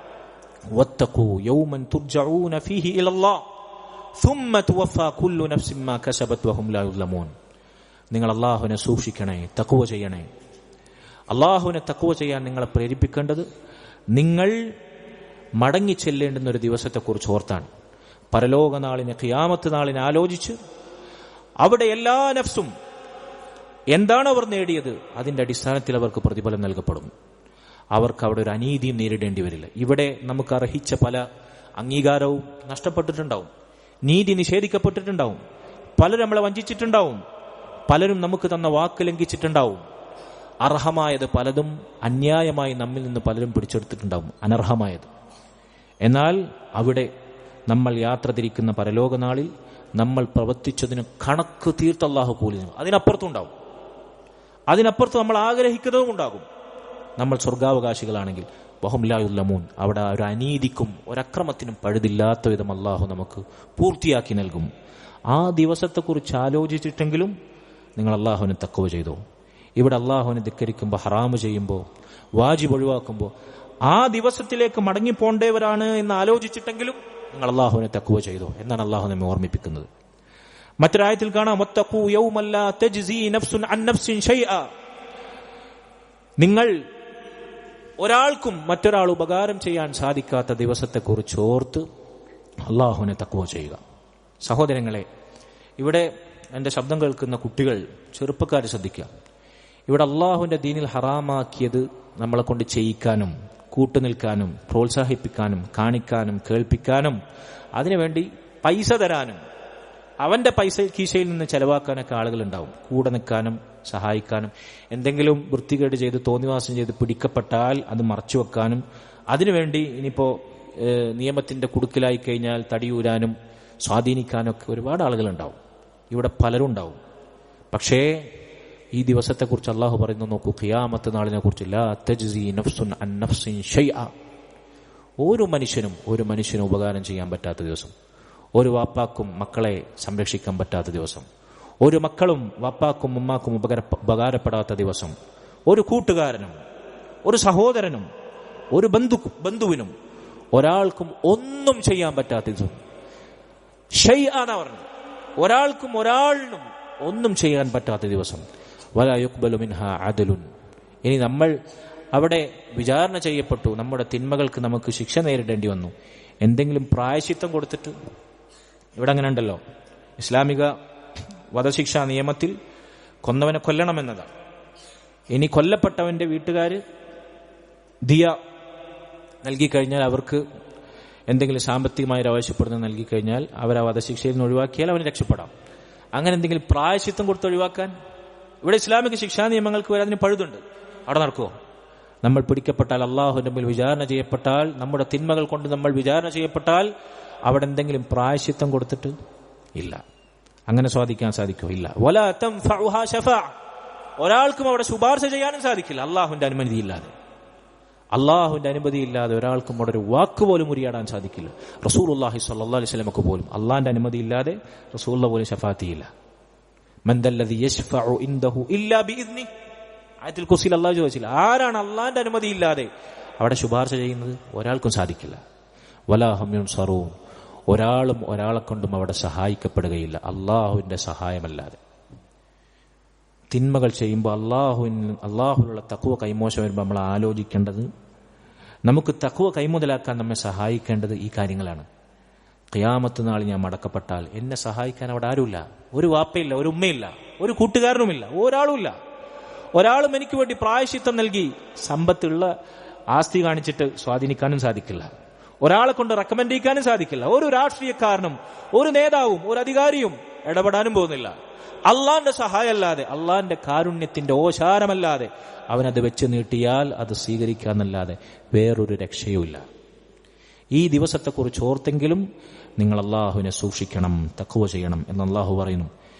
വത്തഖൂ യൗമൻ തുർജഊന ഫീഹി ഇലല്ലാഹ് സുമ്മ തുവഫാ കുല്ലു നഫ്സിൻ മാ കസബത് വഹും ലാ യുസ്ലമൂൻ. നിങ്ങൾ അള്ളാഹുവിനെ സൂക്ഷിക്കണേ, തഖ്വ ചെയ്യണേ. അള്ളാഹുവിനെ തഖ്വ ചെയ്യാൻ നിങ്ങളെ പ്രേരിപ്പിക്കേണ്ടത് നിങ്ങൾ മടങ്ങിച്ചെല്ലേണ്ടുന്ന ഒരു ദിവസത്തെക്കുറിച്ച് ഓർത്താണ്. പരലോക നാളിനെ, ഖിയാമത്ത് നാളിനെ ആലോചിച്ച് അവിടെ എല്ലാ നഫ്സും എന്താണ് അവർ നേടിയത് അതിന്റെ അടിസ്ഥാനത്തിൽ അവർക്ക് പ്രതിഫലം നൽകപ്പെടും. അവർക്ക് അവിടെ ഒരു അനീതിയും നേരിടേണ്ടി വരില്ല. ഇവിടെ നമുക്ക് അർഹിച്ച പല അംഗീകാരവും നഷ്ടപ്പെട്ടിട്ടുണ്ടാവും, നീതി നിഷേധിക്കപ്പെട്ടിട്ടുണ്ടാവും, പലരും നമ്മളെ വഞ്ചിച്ചിട്ടുണ്ടാവും, പലരും നമുക്ക് തന്ന വാക്ക് ലംഘിച്ചിട്ടുണ്ടാവും. അർഹമായത് പലതും അന്യായമായി നമ്മിൽ നിന്ന് പലരും പിടിച്ചെടുത്തിട്ടുണ്ടാവും, അനർഹമായത്. എന്നാൽ അവിടെ നമ്മൾ യാത്ര തിരിക്കുന്ന പരലോക നാളിൽ നമ്മൾ പ്രവർത്തിച്ചതിന് കണക്ക് തീർത്ത് അല്ലാഹു കൂലി നൽകും. അതിനപ്പുറത്തുണ്ടാവും, അതിനപ്പുറത്ത് നമ്മൾ ആഗ്രഹിക്കുന്നതും ഉണ്ടാകും. നമ്മൾ സ്വർഗാവകാശികളാണെങ്കിൽ വഹും ലാ യുസ്ലമൂൻ, അവിടെ ഒരു അനീതിക്കും ഒരക്രമത്തിനും പഴുതില്ലാത്ത വിധം അല്ലാഹു നമുക്ക് പൂർത്തിയാക്കി നൽകും. ആ ദിവസത്തെക്കുറിച്ച് ആലോചിച്ചിട്ടെങ്കിലും നിങ്ങൾ അള്ളാഹുവിനെ തഖ്വ ചെയ്തോ. ഇവിടെ അള്ളാഹുവിനെ ധിക്കരിക്കുമ്പോൾ, ഹറാമ് ചെയ്യുമ്പോൾ, വാജിബ് ഒഴിവാക്കുമ്പോൾ ആ ദിവസത്തിലേക്ക് മടങ്ങിപ്പോണ്ടവരാണ് എന്ന് ആലോചിച്ചിട്ടെങ്കിലും നിങ്ങൾ അള്ളാഹുവിനെ തഖ്വ ചെയ്തോ എന്നാണ് അള്ളാഹു നമ്മെ ഓർമ്മിപ്പിക്കുന്നത്. മറ്റൊരായത്തിൽ കാണാം, വത്തഖൂ യൗമൻ ലാ തജ്സീ നഫ്സുൻ അൻ നഫ്സിൻ ശൈഅ. നിങ്ങൾ ഒരാൾക്കും മറ്റൊരാൾ ഉപകാരം ചെയ്യാൻ സാധിക്കാത്ത ദിവസത്തെക്കുറിച്ച് ഓർത്ത് അള്ളാഹുവിനെ തഖ്വ ചെയ്യുക. സഹോദരങ്ങളെ, ഇവിടെ എൻ്റെ ശബ്ദം കേൾക്കുന്ന കുട്ടികൾ, ചെറുപ്പക്കാർ ശ്രദ്ധിക്കുക. ഇവിടെ അള്ളാഹുവിന്റെ ദീനിൽ ഹറാമാക്കിയത് നമ്മളെ കൊണ്ട് ചെയ്യിക്കാനും കൂട്ടുനിൽക്കാനും പ്രോത്സാഹിപ്പിക്കാനും കാണിക്കാനും കേൾപ്പിക്കാനും അതിനുവേണ്ടി പൈസ തരാനും അവന്റെ പൈസ കീശയിൽ നിന്ന് ചെലവാക്കാനൊക്കെ ആളുകളുണ്ടാവും. കൂടെ നിൽക്കാനും സഹായിക്കാനും, എന്തെങ്കിലും വൃത്തികേട് ചെയ്ത് തോന്നിവാസം ചെയ്ത് പിടിക്കപ്പെട്ടാൽ അത് മറച്ചുവെക്കാനും, അതിനുവേണ്ടി ഇനിയിപ്പോ നിയമത്തിന്റെ കുടുക്കിലായി കഴിഞ്ഞാൽ തടിയൂരാനും സ്വാധീനിക്കാനും ഒക്കെ ഒരുപാട് ആളുകളുണ്ടാവും. ഇവിടെ പലരും ഉണ്ടാവും. പക്ഷേ ഈ ദിവസത്തെക്കുറിച്ച് അള്ളാഹു പറയുന്നു, നോക്കൂ, ഖിയാമത്ത് നാളിനെ കുറിച്ച്, ലാ തജ്സീ നഫ്സുൻ അൻ നഫ്സിൻ ശൈഅ. ഒരു മനുഷ്യനും ഉപകാരം ചെയ്യാൻ പറ്റാത്ത ദിവസം, ഒരു വാപ്പാക്കും മക്കളെ സംരക്ഷിക്കാൻ പറ്റാത്ത ദിവസം, ഒരു മക്കളും വപ്പാക്കും ഉമ്മാക്കും ഉപകാരപ്പെടാത്ത ദിവസം, ഒരു കൂട്ടുകാരനും ഒരു സഹോദരനും ഒരു ബന്ധുവിനും ഒരാൾക്കും ഒന്നും ചെയ്യാൻ പറ്റാത്ത ദിവസം. ഷൈആന പറഞ്ഞു, ഒരാൾക്കും ഒരാളിനും ഒന്നും ചെയ്യാൻ പറ്റാത്ത ദിവസം. വലാ യുഖ്ബലു മിൻഹാ അദലുൻ. ഇനി നമ്മൾ അവിടെ വിചാരണ ചെയ്യപ്പെട്ടു, നമ്മുടെ തിന്മകൾക്ക് നമുക്ക് ശിക്ഷ നേരിടേണ്ടി വന്നു, എന്തെങ്കിലും പ്രായശ്ചിത്തം കൊടുത്തിട്ട്. ഇവിടെ അങ്ങനെ ഉണ്ടല്ലോ, ഇസ്ലാമിക വധശിക്ഷാ നിയമത്തിൽ കൊന്നവനെ കൊല്ലണമെന്നതാണ്. ഇനി കൊല്ലപ്പെട്ടവന്റെ വീട്ടുകാര് ദിയ നൽകിക്കഴിഞ്ഞാൽ, അവർക്ക് എന്തെങ്കിലും സാമ്പത്തികമായി ആവശ്യപ്പെടുന്നത് നൽകിക്കഴിഞ്ഞാൽ അവർ ആ വധശിക്ഷയിൽ നിന്ന് ഒഴിവാക്കിയാൽ അവന് രക്ഷപ്പെടാം. അങ്ങനെ എന്തെങ്കിലും പ്രായശ്ചിത്തം കൊടുത്ത് ഒഴിവാക്കാൻ ഇവിടെ ഇസ്ലാമിക ശിക്ഷാ നിയമങ്ങൾക്ക് വരെ അതിന് പഴുതുണ്ട്. അവിടെ നടക്കുമോ? നമ്മൾ പിടിക്കപ്പെട്ടാൽ, അള്ളാഹുവിന്റെ മുമ്പിൽ വിചാരണ ചെയ്യപ്പെട്ടാൽ, നമ്മുടെ തിന്മകൾ കൊണ്ട് നമ്മൾ വിചാരണ ചെയ്യപ്പെട്ടാൽ അവിടെ എന്തെങ്കിലും പ്രായശ്ചിത്തം കൊടുത്തിട്ട് ഇല്ല. അങ്ങനെ സ്വാധിക്കാൻ സാധിക്കോ? ഇല്ല. വലാ തൻഫഉഹാ ശഫാഅ. ഒരാൾക്കും അവിടെ ശുപാർശ ചെയ്യാനും സാധിക്കില്ല അള്ളാഹുവിന്റെ അനുമതിയില്ലാതെ. അള്ളാഹുവിന്റെ അനുമതിയില്ലാതെ ഒരാൾക്കും അവിടെ ഒരു വാക്ക് പോലും ഉരിയാടാൻ സാധിക്കില്ല. റസൂലുള്ളാഹി സ്വല്ലല്ലാഹു അലൈഹി വസല്ലമക്ക് പോലും അള്ളാഹിന്റെ അനുമതിയില്ലാതെ റസൂലുള്ളാഹി പോലും ശഫാഅത്ത് ചെയ്യില്ല. മൻ ദല്ലദി യശ്ഫഉ ഇൻദഹു ഇല്ലാ ബിഇദ്നി. ആയത്തുൽ കുർസിയിൽ അള്ളാഹു ചോദിച്ചില്ല, ആരാണ് അള്ളാഹിന്റെ അനുമതിയില്ലാതെ അവിടെ ശുപാർശ ചെയ്യുന്നത്? ഒരാൾക്കും സാധിക്കില്ല. വലാ ഹും യുൻസറൂൻ. ഒരാളും ഒരാളെ കൊണ്ടും അവിടെ സഹായിക്കപ്പെടുകയില്ല അള്ളാഹുവിന്റെ സഹായമല്ലാതെ. തിന്മകൾ ചെയ്യുമ്പോൾ അള്ളാഹുവിനുള്ള തഖ്വ കൈമോശം വരുമ്പോൾ നമ്മൾ ആലോചിക്കേണ്ടത്, നമുക്ക് തഖ്വ കൈമുതലാക്കാൻ നമ്മെ സഹായിക്കേണ്ടത് ഈ കാര്യങ്ങളാണ്. ഖിയാമത്ത് നാൾ ഞാൻ മടക്കപ്പെട്ടാൽ എന്നെ സഹായിക്കാൻ അവിടെ ആരുമില്ല. ഒരു വാപ്പയില്ല, ഒരു ഉമ്മയില്ല, ഒരു കൂട്ടുകാരനുമില്ല, ഒരാളുമില്ല. ഒരാളും എനിക്ക് വേണ്ടി പ്രായശ്ചിത്തം നൽകി സമ്പത്തുള്ള ആസ്തി കാണിച്ചിട്ട് സ്വാധീനിക്കാനും സാധിക്കില്ല. ഒരാളെ കൊണ്ട് റെക്കമെൻഡ് ചെയ്യാനും സാധിക്കില്ല. ഒരു രാഷ്ട്രീയക്കാരനും ഒരു നേതാവും ഒരു അധികാരിയും ഇടപെടാനും പോകുന്നില്ല. അള്ളാന്റെ സഹായമല്ലാതെ, അള്ളാന്റെ കാരുണ്യത്തിന്റെ ഓശാരമല്ലാതെ അവനത് വെച്ച് നീട്ടിയാൽ അത് സ്വീകരിക്കാന്നല്ലാതെ വേറൊരു രക്ഷയുമില്ല. ഈ ദിവസത്തെക്കുറിച്ച് ഓർത്തെങ്കിലും നിങ്ങൾ അള്ളാഹുവിനെ സൂക്ഷിക്കണം, തഖ്വ ചെയ്യണം എന്ന് അള്ളാഹു പറയുന്നു.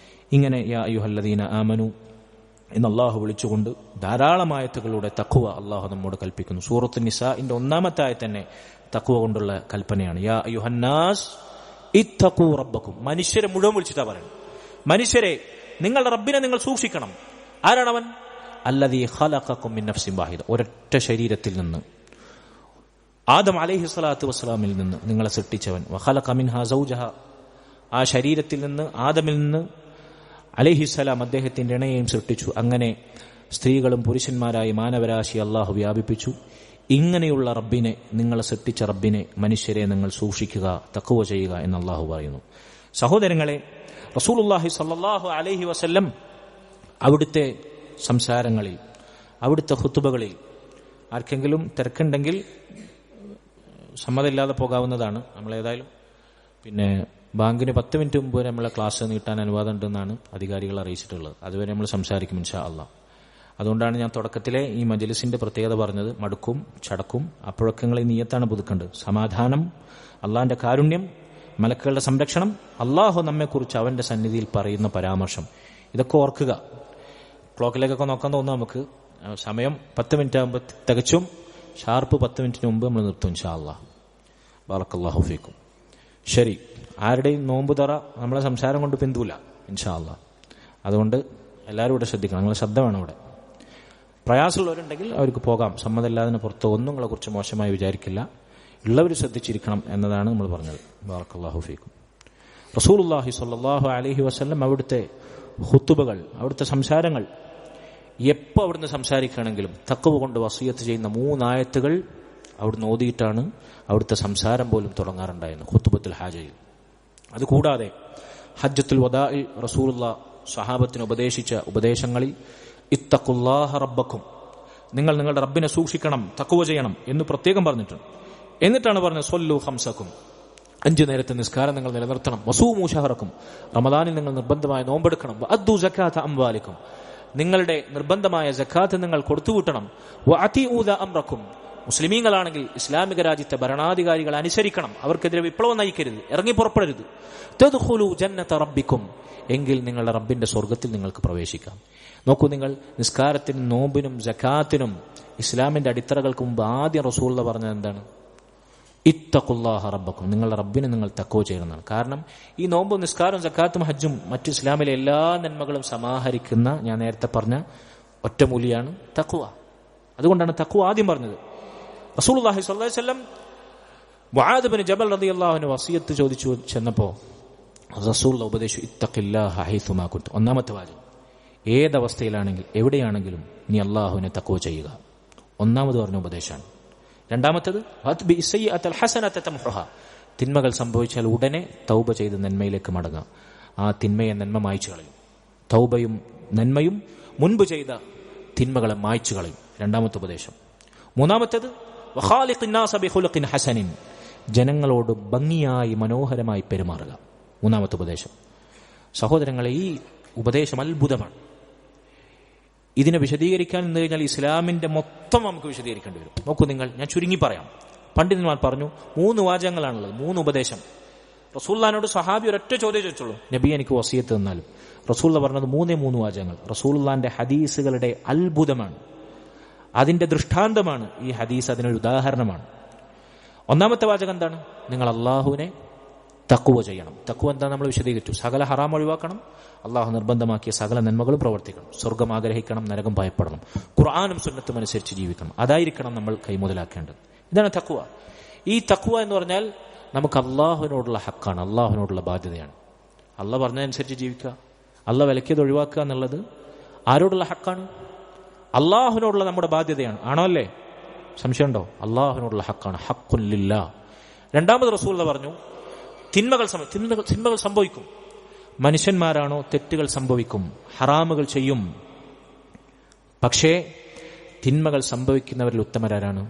ഇങ്ങനെ യാ അയ്യുഹല്ലദീന ആമനു എന്ന് അള്ളാഹു വിളിച്ചുകൊണ്ട് ധാരാളം ആയത്തുകളുടെ തഖ്വ അള്ളാഹു നമ്മോട് കൽപ്പിക്കുന്നു. സൂറത്തുൻ നിസാഇന്റെ 1-ാമത്തെ ആയത്ത് തന്നെ തഖ്വ കൊണ്ടുള്ള കൽപ്പനയാണ്. യാ അയ്യുഹന്നാസ് ഇത്തഖൂ റബ്ബക്കും. മനുഷ്യരെ മുഴുവൻ വിളിച്ചിട്ടാ പറയുന്നത്, മനുഷ്യരെ നിങ്ങളുടെ റബ്ബിനെ നിങ്ങൾ സൂക്ഷിക്കണം. ആരാണവൻ? അല്ലദീ ഖലഖക്കും മിൻ നഫ്സിൻ വാഹിദ. ഒരൊറ്റ ശരീരത്തിൽ നിന്ന്, ആദം അലൈഹിസ്സലാത്തു വസ്സലാമിൽ നിന്ന് നിങ്ങളെ സൃഷ്ടിച്ചവൻ. വഖലഖ മിൻഹാ സൗജഹ. ആ ശരീരത്തിൽ നിന്ന്, ആദമിൽ നിന്ന് അലൈഹിസ്സലാം അദ്ദേഹത്തിന്റെ ഇണയെയും സൃഷ്ടിച്ചു. അങ്ങനെ സ്ത്രീകളും പുരുഷന്മാരായി മാനവരാശി അള്ളാഹു വ്യാപിപ്പിച്ചു. ഇങ്ങനെയുള്ള റബ്ബിനെ, നിങ്ങളെ സൃഷ്ടിച്ച റബ്ബിനെ, മനുഷ്യരെ നിങ്ങൾ സൂക്ഷിക്കുക, തഖ്വ ചെയ്യുക എന്ന് അള്ളാഹു പറയുന്നു. സഹോദരങ്ങളെ, റസൂലുള്ളാഹി സ്വല്ലല്ലാഹു അലൈഹി വസല്ലം അവിടുത്തെ സംസാരങ്ങളിൽ, അവിടുത്തെ ഖുതുബകളിൽ, ആർക്കെങ്കിലും തിരക്കുണ്ടെങ്കിൽ സമ്മതമില്ലാതെ പോകാവുന്നതാണ്. നമ്മളേതായാലും ബാങ്കിന് 10 മിനിറ്റ് മുമ്പ് നമ്മളെ ക്ലാസ് നീട്ടാൻ അനുവാദം ഉണ്ടെന്നാണ് അധികാരികൾ അറിയിച്ചിട്ടുള്ളത്. അതുവരെ നമ്മൾ സംസാരിക്കും ഇൻഷാ അല്ലാഹ്. അതുകൊണ്ടാണ് ഞാൻ തുടക്കത്തിലെ ഈ മജ്ലിസിന്റെ പ്രത്യേകത പറഞ്ഞത്. മടുക്കും, ചടക്കും, അപ്പോഴൊക്കെ നിങ്ങൾ ഈ നിയ്യത്താണ് പുതുക്കേണ്ടത്. സമാധാനം, അള്ളാഹിന്റെ കാരുണ്യം, മലക്കുകളുടെ സംരക്ഷണം, അള്ളാഹു നമ്മെക്കുറിച്ച് അവന്റെ സന്നിധിയിൽ പറയുന്ന പരാമർശം, ഇതൊക്കെ ഓർക്കുക. ക്ലോക്കിലേക്കൊക്കെ നോക്കാൻ തോന്നുന്നു നമുക്ക്. സമയം 10 മിനിറ്റ് ആകുമ്പോൾ തികച്ചും ഷാർപ്പ് 10 മിനിറ്റിന് മുമ്പ് നമ്മൾ നിർത്തും ഇൻഷാ അല്ലാഹ്. ബറക്കല്ലാഹു ഫീക്കും. ശരി, ആരുടെയും നോമ്പ് തറ നമ്മളെ സംസാരം കൊണ്ട് പിന്തൂല ഇൻഷാ അല്ലാഹ്. അതുകൊണ്ട് എല്ലാവരും ഇവിടെ ശ്രദ്ധിക്കണം. നിങ്ങളെ ശ്രദ്ധ വേണം. ഇവിടെ പ്രയാസമുള്ളവരുണ്ടെങ്കിൽ അവർക്ക് പോകാം, സമ്മതമില്ലാതിന് പുറത്ത് ഒന്നും നിങ്ങളെ കുറിച്ച് മോശമായി വിചാരിക്കില്ല. ഉള്ളവർ ശ്രദ്ധിച്ചിരിക്കണം എന്നതാണ് നമ്മൾ പറഞ്ഞത്. ബറക്കല്ലാഹു ഫീക്കും. റസൂലുള്ളാഹി സ്വല്ലല്ലാഹു അലൈഹി വസല്ലം അവിടുത്തെ ഖുതുബകൾ, അവിടുത്തെ സംസാരങ്ങൾ, എപ്പോൾ അവിടുന്ന് സംസാരിക്കുകയാണെങ്കിലും തഖ്വ കൊണ്ട് വസിയത്ത് ചെയ്യുന്ന 3 ആയത്തുകൾ അവിടുന്ന് ഓതിയിട്ടാണ് അവിടുത്തെ സംസാരം പോലും തുടങ്ങാറുണ്ടായിരുന്നു ഖുതുബത്തുൽ ഹാജയിൽ. അതുകൂടാതെ ഹജ്ജത്തുൽ വദാഇൽ റസൂലുള്ളാഹി സ്വഹാബത്തിന് ഉപദേശിച്ച ഉപദേശങ്ങളിൽ ഇത്തഖുല്ലാഹ റബ്ബക്കും, നിങ്ങൾ നിങ്ങളുടെ റബ്ബിനെ സൂക്ഷിക്കണം, തഖ്വ ചെയ്യണം എന്ന് പ്രത്യേകം പറഞ്ഞിട്ടുണ്ട്. എന്നിട്ടാണ് പറഞ്ഞത് സ്വല്ലു ഖംസക്കും, 5 നേരത്തെ നിസ്കാരം നിങ്ങൾ നിലനിർത്തണം. വസൂമു ശഹറക്കും, റമദാനിൽ നിങ്ങൾ നിർബന്ധമായ നോമ്പെടുക്കണം. വഅദ്ദു സകാത അംവാലിക്കും, നിങ്ങളുടെ നിർബന്ധമായ സക്കാത്ത് നിങ്ങൾ കൊടുത്തുവിട്ടണം. വഅതിഉ ദ അംറക്കും, മുസ്ലിമീങ്ങളാണെങ്കിൽ ഇസ്ലാമിക രാജ്യത്തെ ഭരണാധികാരികൾ അനുസരിക്കണം, അവർക്കെതിരെ വിപ്ലവം നയിക്കരുത്, ഇറങ്ങി പുറപ്പെടരുത്. തദ്ഖുലു ജന്നത റബ്ബിക്കും, എങ്കിൽ നിങ്ങളുടെ റബ്ബിന്റെ സ്വർഗത്തിൽ നിങ്ങൾക്ക് പ്രവേശിക്കാം. നോക്കൂ, നിങ്ങൾ നിസ്കാരത്തിനും നോമ്പിനും സക്കാത്തിനും ഇസ്ലാമിന്റെ അടിത്തറകൾക്ക് മുമ്പ് ആദ്യം റസൂലുള്ളാഹി പറഞ്ഞത് എന്താണ്? ഇത്തഖുല്ലാഹ റബ്ബക്കും, നിങ്ങളുടെ റബ്ബിനെ നിങ്ങൾ തഖ്വ ചെയ്യണമെന്നാണ്. കാരണം ഈ നോമ്പും നിസ്കാരവും സക്കാത്തും ഹജ്ജും മറ്റു ഇസ്ലാമിലെ എല്ലാ നന്മകളും സമാഹരിക്കുന്ന ഞാൻ നേരത്തെ പറഞ്ഞ ഒറ്റമൂലിയാണ് തഖ്വ. അതുകൊണ്ടാണ് തഖ്വ ആദ്യം പറഞ്ഞത്. റസൂലുള്ളാഹി സ്വല്ലല്ലാഹു അലൈഹി വസല്ലം മുആദ് ബിൻ ജബൽ റളിയല്ലാഹു അൻഹു വസിയത്ത് ചോദിച്ചു ചെന്നപ്പോൾ റസൂലുള്ള ഉപദേശിച്ചു ഇത്തഖില്ലാഹ ഹൈസുമാ കുന്ത. ഒന്നാമത്തെ വാചകം, ഏതവസ്ഥയിലാണെങ്കിൽ എവിടെയാണെങ്കിലും നീ അല്ലാഹുവിനെ തഖ്വ ചെയ്യുക. ഒന്നാമത് പറഞ്ഞ ഉപദേശമാണ്. രണ്ടാമത്തേത് തിന്മകൾ സംഭവിച്ചാൽ ഉടനെ തൗബ ചെയ്ത് നന്മയിലേക്ക് മടങ്ങുക. ആ തിന്മയെ നന്മ മായ്ച്ചു കളയും. തൗബയും നന്മയും മുൻപ് ചെയ്ത തിന്മകളെ മായ്ച്ചു കളയും. രണ്ടാമത്തെ ഉപദേശം. മൂന്നാമത്തേത് ഹസനിൻ, ജനങ്ങളോട് ഭംഗിയായി മനോഹരമായി പെരുമാറുക. മൂന്നാമത്തെ ഉപദേശം. സഹോദരങ്ങളെ, ഈ ഉപദേശം അത്ഭുതമാണ്. ഇതിനെ വിശദീകരിക്കാൻ എന്ന് കഴിഞ്ഞാൽ ഇസ്ലാമിന്റെ മൊത്തം നമുക്ക് വിശദീകരിക്കേണ്ടി വരും. നോക്കൂ നിങ്ങൾ, ഞാൻ ചുരുങ്ങി പറയാം. പണ്ഡിതന്മാർ പറഞ്ഞു 3 വാചകങ്ങളാണുള്ളത്, 3 ഉപദേശം. റസൂലുള്ളാഹിനോട് സഹാബി ഒരൊറ്റ ചോദ്യം ചോദിച്ചുള്ളൂ, നബി എനിക്ക് വസിയത്ത് തന്നാലും. റസൂലുള്ള പറഞ്ഞത് 3 വാചകങ്ങൾ. റസൂലുള്ളാഹിന്റെ ഹദീസുകളുടെ അത്ഭുതമാണ്, അതിന്റെ ദൃഷ്ടാന്തമാണ് ഈ ഹദീസ്, അതിനൊരു ഉദാഹരണമാണ്. ഒന്നാമത്തെ വാചകം എന്താണ്? നിങ്ങൾ അള്ളാഹുവിനെ തഖ്വ ചെയ്യണം. തഖ്വ എന്താ നമ്മൾ വിശദീകരിച്ചു. സകല ഹറാം ഒഴിവാക്കണം, അള്ളാഹു നിർബന്ധമാക്കിയ സകല നന്മകളും പ്രവർത്തിക്കണം, സ്വർഗം ആഗ്രഹിക്കണം, നരകം ഭയപ്പെടണം, ഖുർആനും സുന്നത്തും അനുസരിച്ച് ജീവിക്കണം. അതായിരിക്കണം നമ്മൾ കൈമുതലാക്കേണ്ടത്. ഇതാണ് തഖ്വ. ഈ തഖ്വ എന്ന് പറഞ്ഞാൽ നമുക്ക് അള്ളാഹുവിനോടുള്ള ഹക്കാണ്, അള്ളാഹുവിനോടുള്ള ബാധ്യതയാണ്. അള്ളാഹ് പറഞ്ഞതനുസരിച്ച് ജീവിക്കുക, അള്ളാഹ് വിലക്കിയത് ഒഴിവാക്കുക എന്നുള്ളത് ആരോടുള്ള ഹക്കാണ്? അള്ളാഹുവിനോടുള്ള നമ്മുടെ ബാധ്യതയാണ്. ആണോ അല്ലേ? സംശയമുണ്ടോ? അള്ളാഹുവിനോടുള്ള ഹക്കാണ്, ഹഖ്ഖുൻ ലില്ലാ. രണ്ടാമത് റസൂൽ പറഞ്ഞു തിന്മകൾ സംഭവിക്കും. മനുഷ്യന്മാരാണോ തെറ്റുകൾ സംഭവിക്കും, ഹറാമുകൾ ചെയ്യും. പക്ഷേ തിന്മകൾ സംഭവിക്കുന്നവരിൽ ഉത്തമരാരാണ്?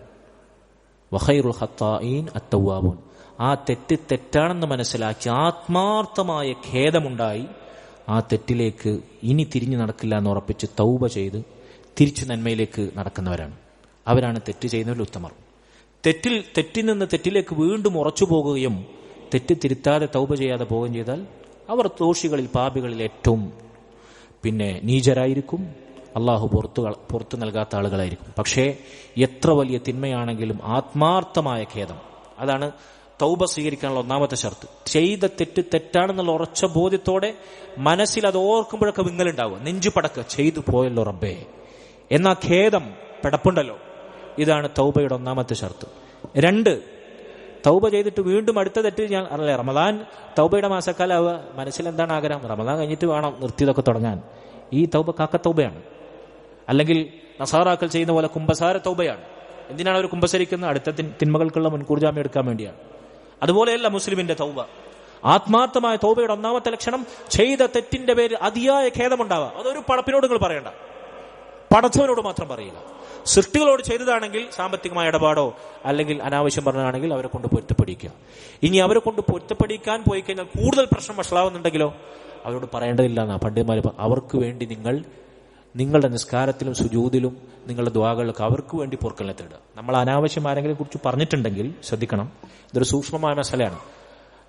വഖൈറുൽ ഖത്താഈൻ അത്തവ്വാബൂൻ. ആ തെറ്റ് തെറ്റാണെന്ന് മനസ്സിലാക്കി ആത്മാർത്ഥമായ ഖേദമുണ്ടായി ആ തെറ്റിലേക്ക് ഇനി തിരിഞ്ഞു നടക്കില്ല എന്ന് ഉറപ്പിച്ച് തൗബ ചെയ്ത് തിരിച്ചു നന്മയിലേക്ക് നടക്കുന്നവരാണ്. അവരാണ് തെറ്റ് ചെയ്യുന്നവരിൽ ഉത്തമർ. തെറ്റിൽ നിന്ന് തെറ്റിലേക്ക് വീണ്ടും ഉറച്ചു പോകുകയും തെറ്റ് തിരുത്താതെ തൗബ ചെയ്യാതെ പോവുകയും ചെയ്താൽ അവർ ദോഷികളിൽ, പാപികളിൽ ഏറ്റവും നീചരായിരിക്കും. അള്ളാഹു പുറത്തു നൽകാത്ത ആളുകളായിരിക്കും. പക്ഷേ എത്ര വലിയ തിന്മയാണെങ്കിലും ആത്മാർത്ഥമായ ഖേദം, അതാണ് തൗബ സ്വീകരിക്കാനുള്ള ഒന്നാമത്തെ ഷർത്ത്. ചെയ്ത തെറ്റ് തെറ്റാണെന്നുള്ള ഉറച്ച ബോധ്യത്തോടെ മനസ്സിൽ അത് ഓർക്കുമ്പോഴൊക്കെ വിങ്ങലുണ്ടാവുക, നെഞ്ചു പടക്കുക, ചെയ്തു പോയല്ലോ റബ്ബേ എന്നാ ഖേദം പിടപ്പുണ്ടല്ലോ. ഇതാണ് തൗബയുടെ ഒന്നാമത്തെ ഷർത്ത്. 2, തൗബ ചെയ്തിട്ട് വീണ്ടും അടുത്ത തെറ്റ് ഞാൻ അറിയില്ല. റമദാൻ തൗബയുടെ മാസക്കാലാവുക, മനസ്സിൽ എന്താണ് ആഗ്രഹം? റമദാൻ കഴിഞ്ഞിട്ട് വേണം നിർത്തിയതൊക്കെ തുടങ്ങാൻ. ഈ തൗബ കാക്ക തൗബയാണ്. അല്ലെങ്കിൽ നസാറാക്കൾ ചെയ്യുന്ന പോലെ കുമ്പസാര തൗബയാണ്. എന്തിനാണ് അവർ കുമ്പസരിക്കുന്നത്? അടുത്ത തിന്മകൾക്കുള്ള മുൻകൂർ ജാമ്യം എടുക്കാൻ വേണ്ടിയാണ്. അതുപോലെയല്ല മുസ്ലിമിന്റെ തൗബ. ആത്മാർത്ഥമായ തൗബയുടെ ഒന്നാമത്തെ ലക്ഷണം ചെയ്ത തെറ്റിന്റെ പേരിൽ അതിയായ ഖേദമുണ്ടാവുക. അതൊരു പടപ്പിനോട് നിങ്ങൾ പറയണ്ട, പടച്ചവനോട് മാത്രം പറയുക. സൃഷ്ടികളോട് ചെയ്തതാണെങ്കിൽ സാമ്പത്തികമായ ഇടപാടോ അല്ലെങ്കിൽ അനാവശ്യം പറഞ്ഞതാണെങ്കിൽ അവരെ കൊണ്ട് പൊരുത്തപ്പെടിക്കുക. ഇനി അവരെ കൊണ്ട് പൊരുത്തപ്പെടിക്കാൻ പോയി കഴിഞ്ഞാൽ കൂടുതൽ പ്രശ്നം വഷളാവുന്നുണ്ടെങ്കിലോ അവരോട് പറയേണ്ടതില്ല എന്നാ പണ്ഡിതന്മാർ. അവർക്ക് വേണ്ടി നിങ്ങളുടെ നിസ്കാരത്തിലും സുജൂദിലും നിങ്ങളുടെ ദുആകളിലൊക്കെ അവർക്ക് വേണ്ടി പൊറുക്കലിനെ തേടുക. നമ്മൾ അനാവശ്യം ആരെങ്കിലും കുറിച്ച് പറഞ്ഞിട്ടുണ്ടെങ്കിൽ ശ്രദ്ധിക്കണം, ഇതൊരു സൂക്ഷ്മമായ മസലയാണ്.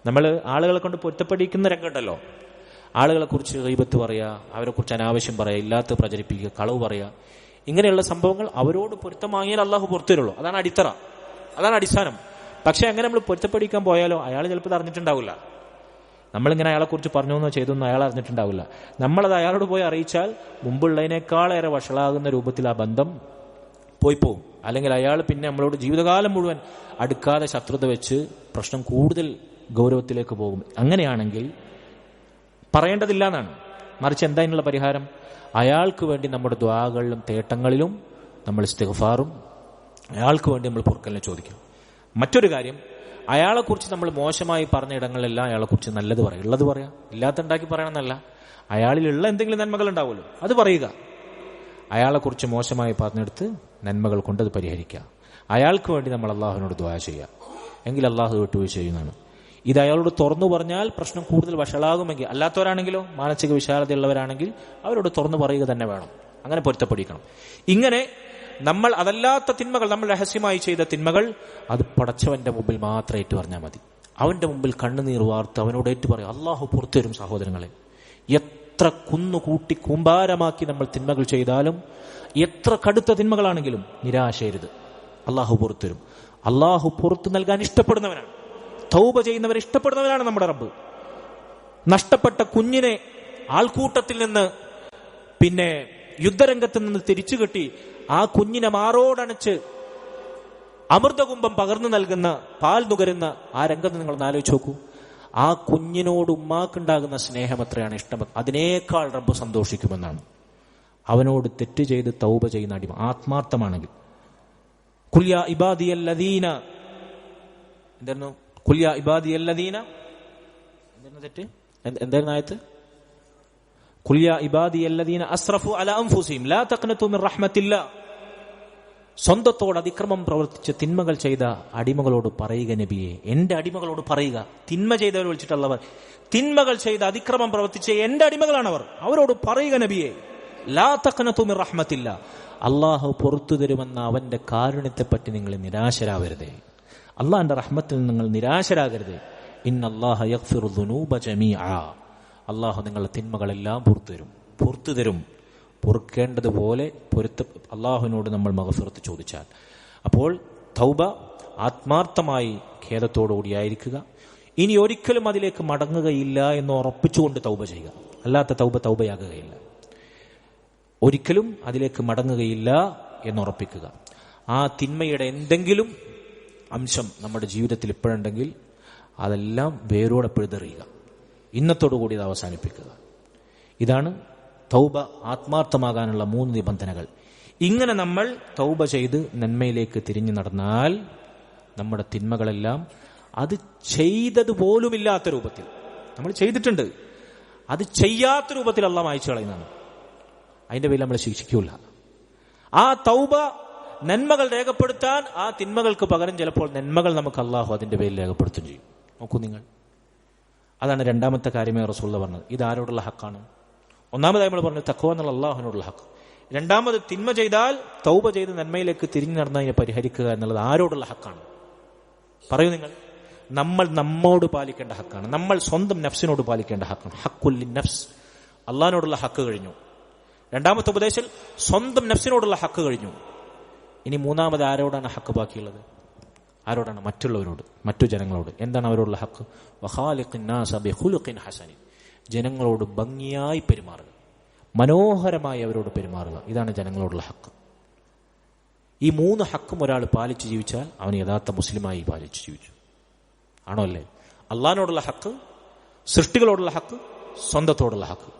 നമ്മൾ ആളുകളെ കൊണ്ട് പൊരുത്തപ്പെടിക്കുന്ന രംഗമുണ്ടല്ലോ, ആളുകളെ കുറിച്ച് ഗീബത്ത് പറയുക, അവരെ കുറിച്ച് അനാവശ്യം പറയുക, ഇല്ലാത്ത പ്രചരിപ്പിക്കുക, കളവ് പറയുക, ഇങ്ങനെയുള്ള സംഭവങ്ങൾ അവരോട് പൊരുത്തം വാങ്ങിയാൽ അള്ളാഹു പുറത്തു തരുള്ളൂ. അതാണ് അടിത്തറ, അതാണ് അടിസ്ഥാനം. പക്ഷെ അങ്ങനെ നമ്മൾ പൊരുത്തപ്പെടിക്കാൻ പോയാലോ അയാൾ ചിലപ്പോൾ അറിഞ്ഞിട്ടുണ്ടാവില്ല. നമ്മളിങ്ങനെ അയാളെക്കുറിച്ച് പറഞ്ഞോന്നോ ചെയ്തൊന്നും അയാൾ അറിഞ്ഞിട്ടുണ്ടാവില്ല. നമ്മളത് അയാളോട് പോയി അറിയിച്ചാൽ മുമ്പുള്ളതിനേക്കാളേറെ വഷളാകുന്ന രൂപത്തിൽ ആ ബന്ധം പോവും. അല്ലെങ്കിൽ അയാൾ പിന്നെ നമ്മളോട് ജീവിതകാലം മുഴുവൻ അടുക്കാതെ ശത്രുത വെച്ച് പ്രശ്നം കൂടുതൽ ഗൗരവത്തിലേക്ക് പോകും. അങ്ങനെയാണെങ്കിൽ പറയേണ്ടതില്ല എന്നാണ്. മറിച്ച് എന്താ ഇതിനുള്ള പരിഹാരം? അയാൾക്ക് വേണ്ടി നമ്മുടെ ദുആകളിലും തേട്ടങ്ങളിലും നമ്മൾ ഇസ്തിഗ്ഫാറും, അയാൾക്ക് വേണ്ടി നമ്മൾ പൊറുക്കലിനെ ചോദിക്കും. മറ്റൊരു കാര്യം, അയാളെക്കുറിച്ച് നമ്മൾ മോശമായി പറഞ്ഞ ഇടങ്ങളിലെല്ലാം അയാളെക്കുറിച്ച് നല്ലത് പറയാം, ഉള്ളത് പറയാം, ഇല്ലാത്തുണ്ടാക്കി പറയണമെന്നല്ല. അയാളിലുള്ള എന്തെങ്കിലും നന്മകൾ ഉണ്ടാവുമല്ലോ അത് പറയുക. അയാളെക്കുറിച്ച് മോശമായി പറഞ്ഞെടുത്ത് നന്മകൾ കൊണ്ട് അത് പരിഹരിക്കുക. അയാൾക്ക് വേണ്ടി നമ്മൾ അള്ളാഹുവിനോട് ദുആ ചെയ്യുക, എങ്കിൽ അള്ളാഹു വിട്ടുവീഴ്ച ചെയ്യുന്നതാണ്. ഇത് അയാളോട് തുറന്നു പറഞ്ഞാൽ പ്രശ്നം കൂടുതൽ വഷളാകുമെങ്കിൽ, അല്ലാത്തവരാണെങ്കിലോ മാനസിക വിശാലതയുള്ളവരാണെങ്കിൽ അവരോട് തുറന്നു പറയുക തന്നെ വേണം. അങ്ങനെ പൊരുത്തപ്പെടിക്കണം. ഇങ്ങനെ നമ്മൾ അതല്ലാത്ത തിന്മകൾ, നമ്മൾ രഹസ്യമായി ചെയ്ത തിന്മകൾ, അത് പടച്ചവന്റെ മുമ്പിൽ മാത്രം ഏറ്റു പറഞ്ഞാൽ മതി. അവന്റെ മുമ്പിൽ കണ്ണുനീർ വാർത്ത് അവനോട് ഏറ്റു പറയും. അള്ളാഹു പുറത്തു വരും. സഹോദരങ്ങളെ, എത്ര കുന്നുകൂട്ടി കൂമ്പാരമാക്കി നമ്മൾ തിന്മകൾ ചെയ്താലും, എത്ര കടുത്ത തിന്മകളാണെങ്കിലും നിരാശയരുത്, അള്ളാഹു പുറത്തു വരും. അള്ളാഹു പുറത്തു നൽകാൻ ഇഷ്ടപ്പെടുന്നവനാണ്. തൗബ ചെയ്യുന്നവരെ ഇഷ്ടപ്പെടുന്നവനാണ് നമ്മുടെ റബ്ബ്. നഷ്ടപ്പെട്ട കുഞ്ഞിനെ ആൾക്കൂട്ടത്തിൽ നിന്ന് പിന്നെ യുദ്ധരംഗത്ത് നിന്ന് തിരിച്ചു കെട്ടി ആ കുഞ്ഞിനെ മാറോടണച്ച് അമൃതകുംഭം പകർന്നു നൽകുന്ന, പാൽ നുകരുന്ന ആ രംഗത്ത് നിങ്ങളൊന്ന് ആലോചിച്ച് നോക്കൂ. ആ കുഞ്ഞിനോട് ഉമ്മാക്കുണ്ടാകുന്ന സ്നേഹം എത്രയാണ് ഇഷ്ടം, അതിനേക്കാൾ റബ്ബ് സന്തോഷിക്കുമെന്നാണ്. അവനോട് തെറ്റ് ചെയ്ത് തൗബ ചെയ്യുന്ന അടിമ ആത്മാർത്ഥമാണെങ്കിൽ. ഖുൽ യാ ഇബാദിയല്ലദീന, എന്തായിരുന്നു? ഖുൽ യാ ഇബാദിയല്ലദീന, എന്തായിരുന്നു തെറ്റ്? എന്തായിരുന്നു ആയത്ത്? ഖുൽ യാ ഇബാദിയല്ലദീന അസ്റഫു അലാ അൻഫുസിഹിം ലാ തഖ്നതു മിർ റഹ്മത്തില്ലാ. സ്വന്തത്തോട് അതിക്രമം പ്രവർത്തിച്ച് തിന്മകൾ ചെയ്ത അടിമകളോട് പറയുക നബിയെ, എന്റെ അടിമകളോട് പറയുക. തിന്മ ചെയ്തവർ വിളിച്ചിട്ടുള്ളവർ, തിന്മകൾ ചെയ്ത് അതിക്രമം പ്രവർത്തിച്ച എന്റെ അടിമകളാണവർ, അവരോട് പറയുക നബിയെ, ലാ തഖ്നതു മിർ റഹ്മത്തില്ലാ, അള്ളാഹു പുറത്തു തരുമെന്ന അവന്റെ കാരുണ്യത്തെപ്പറ്റി നിങ്ങൾ നിരാശരാവരുതേ, അള്ളാഹിന്റെ റഹ്മത്തിൽ നിങ്ങൾ നിരാശരാകരുതേ. ഇന്നല്ലാഹ യഗ്ഫിറു ദുനൂബ ജമീഅ, അള്ളാഹു നിങ്ങളുടെ തിന്മകളെല്ലാം പുറത്തു തരും. പൊറുക്കേണ്ടതുപോലെ അള്ളാഹുവിനോട് നമ്മൾ മഗ്ഫിറത്ത് ചോദിച്ചാൽ. അപ്പോൾ തൗബ ആത്മാർത്ഥമായി ഖേദത്തോടുകൂടിയായിരിക്കുക. ഇനി ഒരിക്കലും അതിലേക്ക് മടങ്ങുകയില്ല എന്ന് ഉറപ്പിച്ചുകൊണ്ട് തൗബ ചെയ്യുക. അല്ലാത്ത തൗബയാകുകയില്ല. ഒരിക്കലും അതിലേക്ക് മടങ്ങുകയില്ല എന്നുറപ്പിക്കുക. ആ തിന്മയുടെ എന്തെങ്കിലും അംശം നമ്മുടെ ജീവിതത്തിൽ ഇപ്പോഴുണ്ടെങ്കിൽ അതെല്ലാം വേരോടെ പിഴുതെറിയുക. ഇന്നത്തോടുകൂടി ഇത് അവസാനിപ്പിക്കുക. ഇതാണ് തൗബ ആത്മാർത്ഥമാകാനുള്ള 3 നിബന്ധനകൾ. ഇങ്ങനെ നമ്മൾ തൗബ ചെയ്ത് നന്മയിലേക്ക് തിരിഞ്ഞു നടന്നാൽ നമ്മുടെ തിന്മകളെല്ലാം അത് ചെയ്തതുപോലുമില്ലാത്ത രൂപത്തിൽ, നമ്മൾ ചെയ്തിട്ടുണ്ട്, അത് ചെയ്യാത്ത രൂപത്തിൽ അള്ളാഹു മായ്ച്ചു കളയുന്നതാണ്. അതിന്റെ പേരിൽ നമ്മൾ ശിക്ഷിക്കൂല. ആ തൗബ നന്മകൾ രേഖപ്പെടുത്താൻ, ആ തിന്മകൾക്ക് പകരം ചിലപ്പോൾ നന്മകൾ നമുക്ക് അള്ളാഹു അതിന്റെ പേരിൽ രേഖപ്പെടുത്തുകയും ചെയ്യും. നോക്കൂ നിങ്ങൾ, അതാണ് രണ്ടാമത്തെ കാര്യമേ റസൂലുള്ളാഹി പറഞ്ഞത്. ഇത് ആരോടുള്ള ഹക്കാണ്? ഒന്നാമതായി നമ്മൾ പറഞ്ഞു തഖ്വ എന്നുള്ള അള്ളാഹുവിനോടുള്ള ഹക്ക്. രണ്ടാമത് തിന്മ ചെയ്താൽ തൗബ ചെയ്ത് നന്മയിലേക്ക് തിരിഞ്ഞു നടന്നതിനെ പരിഹരിക്കുക എന്നുള്ളത് ആരോടുള്ള ഹക്കാണ്? പറയൂ നിങ്ങൾ. നമ്മൾ നമ്മോട് പാലിക്കേണ്ട ഹക്കാണ്. നമ്മൾ സ്വന്തം നഫ്സിനോട് പാലിക്കേണ്ട ഹക്കാണ്. ഹക്കുൽ നഫ്സ്, അള്ളാഹിനോടുള്ള ഹക്ക് കഴിഞ്ഞു. രണ്ടാമത്തെ ഉപദേശത്തിൽ സ്വന്തം നഫ്സിനോടുള്ള ഹക്ക് കഴിഞ്ഞു. ഇനി മൂന്നാമത് ആരോടാണ് ഹക്ക് ബാക്കിയുള്ളത്? ആരോടാണ്? മറ്റുള്ളവരോട്, മറ്റു ജനങ്ങളോട്. എന്താണ് അവരോടുള്ള ഹക്ക്? വഖാലിഖിൻ നാസ ബിഖുലുഖിൻ ഹസൻ, ജനങ്ങളോട് ഭംഗിയായി പെരുമാറുക, മനോഹരമായി അവരോട് പെരുമാറുക. ഇതാണ് ജനങ്ങളോടുള്ള ഹക്ക്. ഈ 3 ഹക്കും ഒരാൾ പാലിച്ച് ജീവിച്ചാൽ അവൻ യഥാർത്ഥ മുസ്ലിമായി പാലിച്ച് ജീവിച്ചു. ആണോ അല്ലേ? അള്ളാഹിനോടുള്ള ഹക്ക്, സൃഷ്ടികളോടുള്ള ഹക്ക്, സ്വന്തത്തോടുള്ള ഹക്ക്.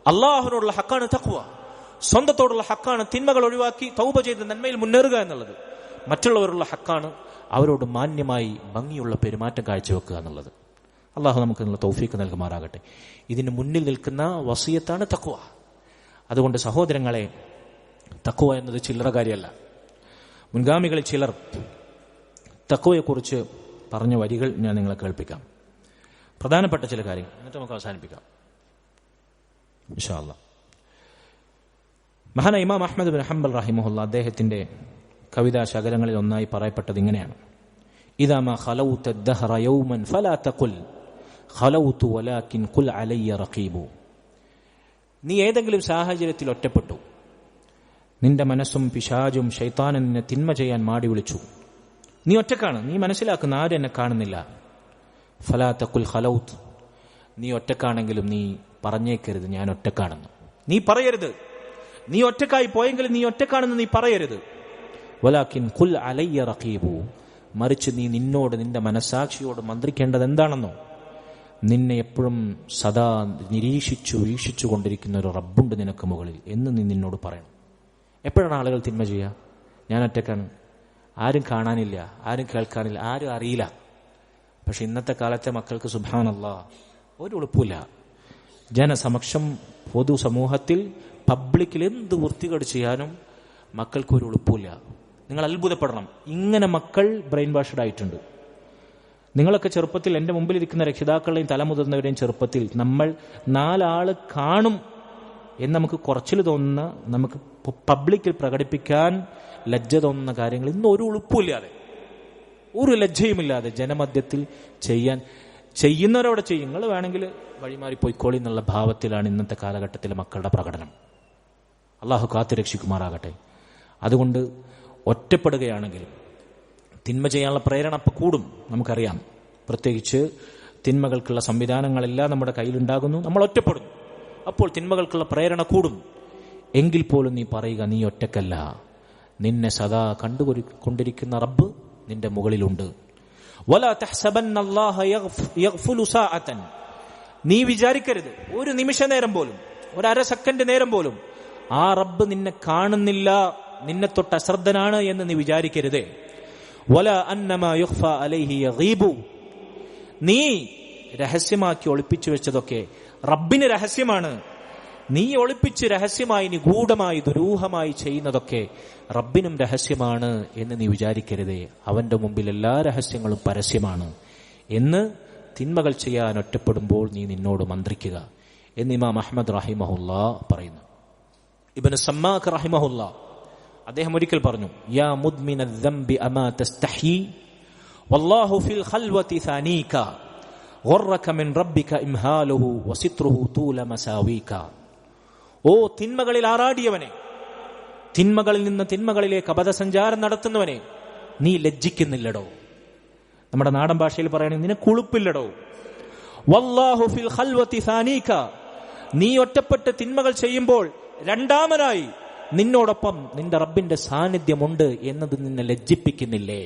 അള്ളാഹുവിനോടുള്ള ഹക്കാണ് തഖ്വ, സ്വന്തത്തോടുള്ള ഹക്കാണ് തിന്മകൾ ഒഴിവാക്കി തൗബ ചെയ്ത് നന്മയിൽ മുന്നേറുക എന്നുള്ളത്. മറ്റുള്ളവരുള്ള ഹക്കാണ് അവരോട് മാന്യമായി ഭംഗിയുള്ള പെരുമാറ്റം കാഴ്ചവെക്കുക എന്നുള്ളത്. അള്ളാഹു നമുക്ക് നല്ല തൗഫീഖ് നൽകുമാറാകട്ടെ. ഇതിന് മുന്നിൽ നിൽക്കുന്ന വസിയത്താണ് തഖ്വ. അതുകൊണ്ട് സഹോദരങ്ങളെ, തഖ്വ എന്നത് ചില്ലറ കാര്യമല്ല. മുൻഗാമികളിൽ ചിലർ തഖ്വയെക്കുറിച്ച് പറഞ്ഞ വരികൾ ഞാൻ നിങ്ങളെ കേൾപ്പിക്കാം. പ്രധാനപ്പെട്ട ചില കാര്യങ്ങൾ, എന്നിട്ട് നമുക്ക് അവസാനിപ്പിക്കാം ഇൻഷാ അല്ലാഹ്. മഹാനായ ഇമാം അഹ്മദ് ബിൻ ഹംബൽ റഹിമഹുല്ലാ അദ്ദേഹത്തിന്റെ കവിതാ ശകലങ്ങളിൽ ഒന്നായി പറയപ്പെട്ടത് ഇങ്ങനെയാണ്: ഇദാ മാ ഖലൗത അദ്ദഹറ യൗമൻ ഫലാ തഖുൽ ഖലൗതു വലാകിൻ ഖുൽ അലയ്യ റഖീബു. നീ ഏതെങ്കിലും സാഹചര്യത്തിൽ ഒറ്റപ്പെട്ടു, നിന്റെ മനസ്സും പിശാചും ശൈത്താനും നിന്നെ തിന്മ ചെയ്യാൻ മാടി വിളിച്ചു, നീ ഒറ്റക്കാണ്, നീ മനസ്സിലാക്കുന്ന ആരും എന്നെ കാണുന്നില്ല. ഫലാ തഖുൽ ഖലൗത്, നീ ഒറ്റക്കാണെങ്കിലും നീ പറഞ്ഞേക്കരുത് ഞാൻ ഒറ്റക്കാണെന്ന്. നീ പറയരുത്, നീ ഒറ്റക്കായി പോയെങ്കിലും നീ ഒറ്റക്കാണെന്ന് നീ പറയരുത്. വലാകിൻ ഖുൽ അലയ്യ റഖീബു, മറിച്ച് നീ നിന്നോട്, നിന്റെ മനസാക്ഷിയോട് മന്ത്രിക്കേണ്ടത് എന്താണെന്നോ, നിന്നെ എപ്പോഴും സദാ നിരീക്ഷിച്ചു വീക്ഷിച്ചു കൊണ്ടിരിക്കുന്ന ഒരു റബ്ബുണ്ട് നിനക്ക് മുകളിൽ എന്ന് നീ നിന്നോട് പറയണം. എപ്പോഴാണ് ആളുകൾ തിന്മ ചെയ്യുക? ഞാൻ ഒറ്റക്കാണ്, ആരും കാണാനില്ല, ആരും കേൾക്കാനില്ല, ആരും അറിയില്ല. പക്ഷെ ഇന്നത്തെ കാലത്തെ മക്കൾക്ക് സുബ്ഹാനല്ലാഹ് ഒരു ഉളുപ്പില്ല. ജനസമക്ഷം, പൊതുസമൂഹത്തിൽ, പബ്ലിക്കിൽ എന്ത് വൃത്തികേട് ചെയ്യാനും മക്കൾക്കൊരു ഉളുപ്പില്ല. നിങ്ങൾ അത്ഭുതപ്പെടണം, ഇങ്ങനെ മക്കൾ ബ്രെയിൻ വാഷ്ഡ് ആയിട്ടുണ്ട്. നിങ്ങളൊക്കെ ചെറുപ്പത്തിൽ, എൻ്റെ മുമ്പിലിരിക്കുന്ന രക്ഷിതാക്കളുടെയും തലമുതിർന്നവരുടെയും ചെറുപ്പത്തിൽ നമ്മൾ 4 ആള് കാണും എന്ന് നമുക്ക് കുറച്ചിൽ തോന്നുന്ന, നമുക്ക് പബ്ലിക്കിൽ പ്രകടിപ്പിക്കാൻ ലജ്ജ തോന്നുന്ന കാര്യങ്ങൾ ഇന്ന് ഒരു ഉളുപ്പില്ലാതെ, ഒരു ലജ്ജയുമില്ലാതെ ജനമധ്യത്തിൽ ചെയ്യുന്നവരവിടെ ചെയ്യും. നിങ്ങൾ വേണമെങ്കിൽ വഴിമാറി പോയിക്കോളി എന്നുള്ള ഭാവത്തിലാണ് ഇന്നത്തെ കാലഘട്ടത്തിലെ മക്കളുടെ പ്രകടനം. അള്ളാഹു കാത്തു രക്ഷിക്കുമാറാകട്ടെ. അതുകൊണ്ട് ഒറ്റപ്പെടുകയാണെങ്കിലും തിന്മ ചെയ്യാനുള്ള പ്രേരണ അപ്പം കൂടും. നമുക്കറിയാം, പ്രത്യേകിച്ച് തിന്മകൾക്കുള്ള സംവിധാനങ്ങളെല്ലാം നമ്മുടെ കയ്യിലുണ്ടാകുന്നു, നമ്മൾ ഒറ്റപ്പെടുന്നു. അപ്പോൾ തിന്മകൾക്കുള്ള പ്രേരണ കൂടും. എങ്കിൽ പോലും നീ പറയുക, നീ ഒറ്റക്കല്ല, നിന്നെ സദാ കണ്ടുകൊണ്ടിരിക്കുന്ന റബ്ബ് നിന്റെ മുകളിലുണ്ട്. വലാ തഹ്സബന്ന അല്ലാഹ യഗ്ഫുലു സാഅതൻ, നീ വിചാരിക്കരുത് ഒരു നിമിഷ നേരം പോലും, ഒരു അര സെക്കൻഡ് നേരം പോലും ആ റബ്ബ് നിന്നെ കാണുന്നില്ല, നിന്നെ തൊട്ട് അശ്രദ്ധനാണ് എന്ന് നീ വിചാരിക്കരുതേ. വലാ അന്നമാ യുഖ്ഫാ അലൈഹി യഗീബു, നീ രഹസ്യമാക്കി ഒളിപ്പിച്ചു വെച്ചതൊക്കെ റബ്ബിന് രഹസ്യമാണ്. നീ ഒളിപ്പിച്ച് രഹസ്യമായി നിഗൂഢമായി ദുരൂഹമായി ചെയ്യുന്നതൊക്കെ റബ്ബിനും രഹസ്യമാണ് എന്ന് നീ വിചാരിക്കരുതേ. അവന്റെ മുമ്പിൽ എല്ലാ രഹസ്യങ്ങളും പരസ്യമാണ് എന്ന് തിന്മകൾ ചെയ്യാൻ ഒറ്റപ്പെടുമ്പോൾ നീ നിന്നോട് മന്ത്രിക്കുക എന്ന് ഇമാം അഹ്മദ് റഹിമഹുല്ലാ പറയുന്നു. ഇബ്നു സമ്മാഖ് റഹിമഹുല്ലാ അദ്ദേഹം ഒരിക്കൽ പറഞ്ഞു, യാ മുദ്മിന ദംബി അമാ തസ്തഹി വല്ലാഹു ഫിൽ ഖൽവതി സാനീക ഗറക മിൻ റബ്ബിക ഇംഹാലുഹു വസിത്രുഹു തൂല മസാവീക. ഓ തിന്മകളിൽ ആറാടിയവനെ, തിന്മകളിൽ നിന്ന് തിന്മകളിലേക്ക് അബദ്ധസഞ്ചാരം നടത്തുന്നവനെ, നീ ലജ്ജിക്കുന്നില്ലടോ. നമ്മുടെ നാടൻ ഭാഷയിൽ പറയുകയാണെങ്കിൽ നിനക്ക് ഉളുപ്പില്ലടോ. വല്ലാഹു ഫിൽ ഖൽവതി സാനീക, നീ ഒറ്റപ്പെട്ട് തിന്മകൾ ചെയ്യുമ്പോൾ രണ്ടാമനായി നിന്നോടൊപ്പം നിന്റെ റബ്ബിന്റെ സാന്നിധ്യമുണ്ട് എന്നത് നിന്നെ ലജ്ജിപ്പിക്കുന്നില്ലേ?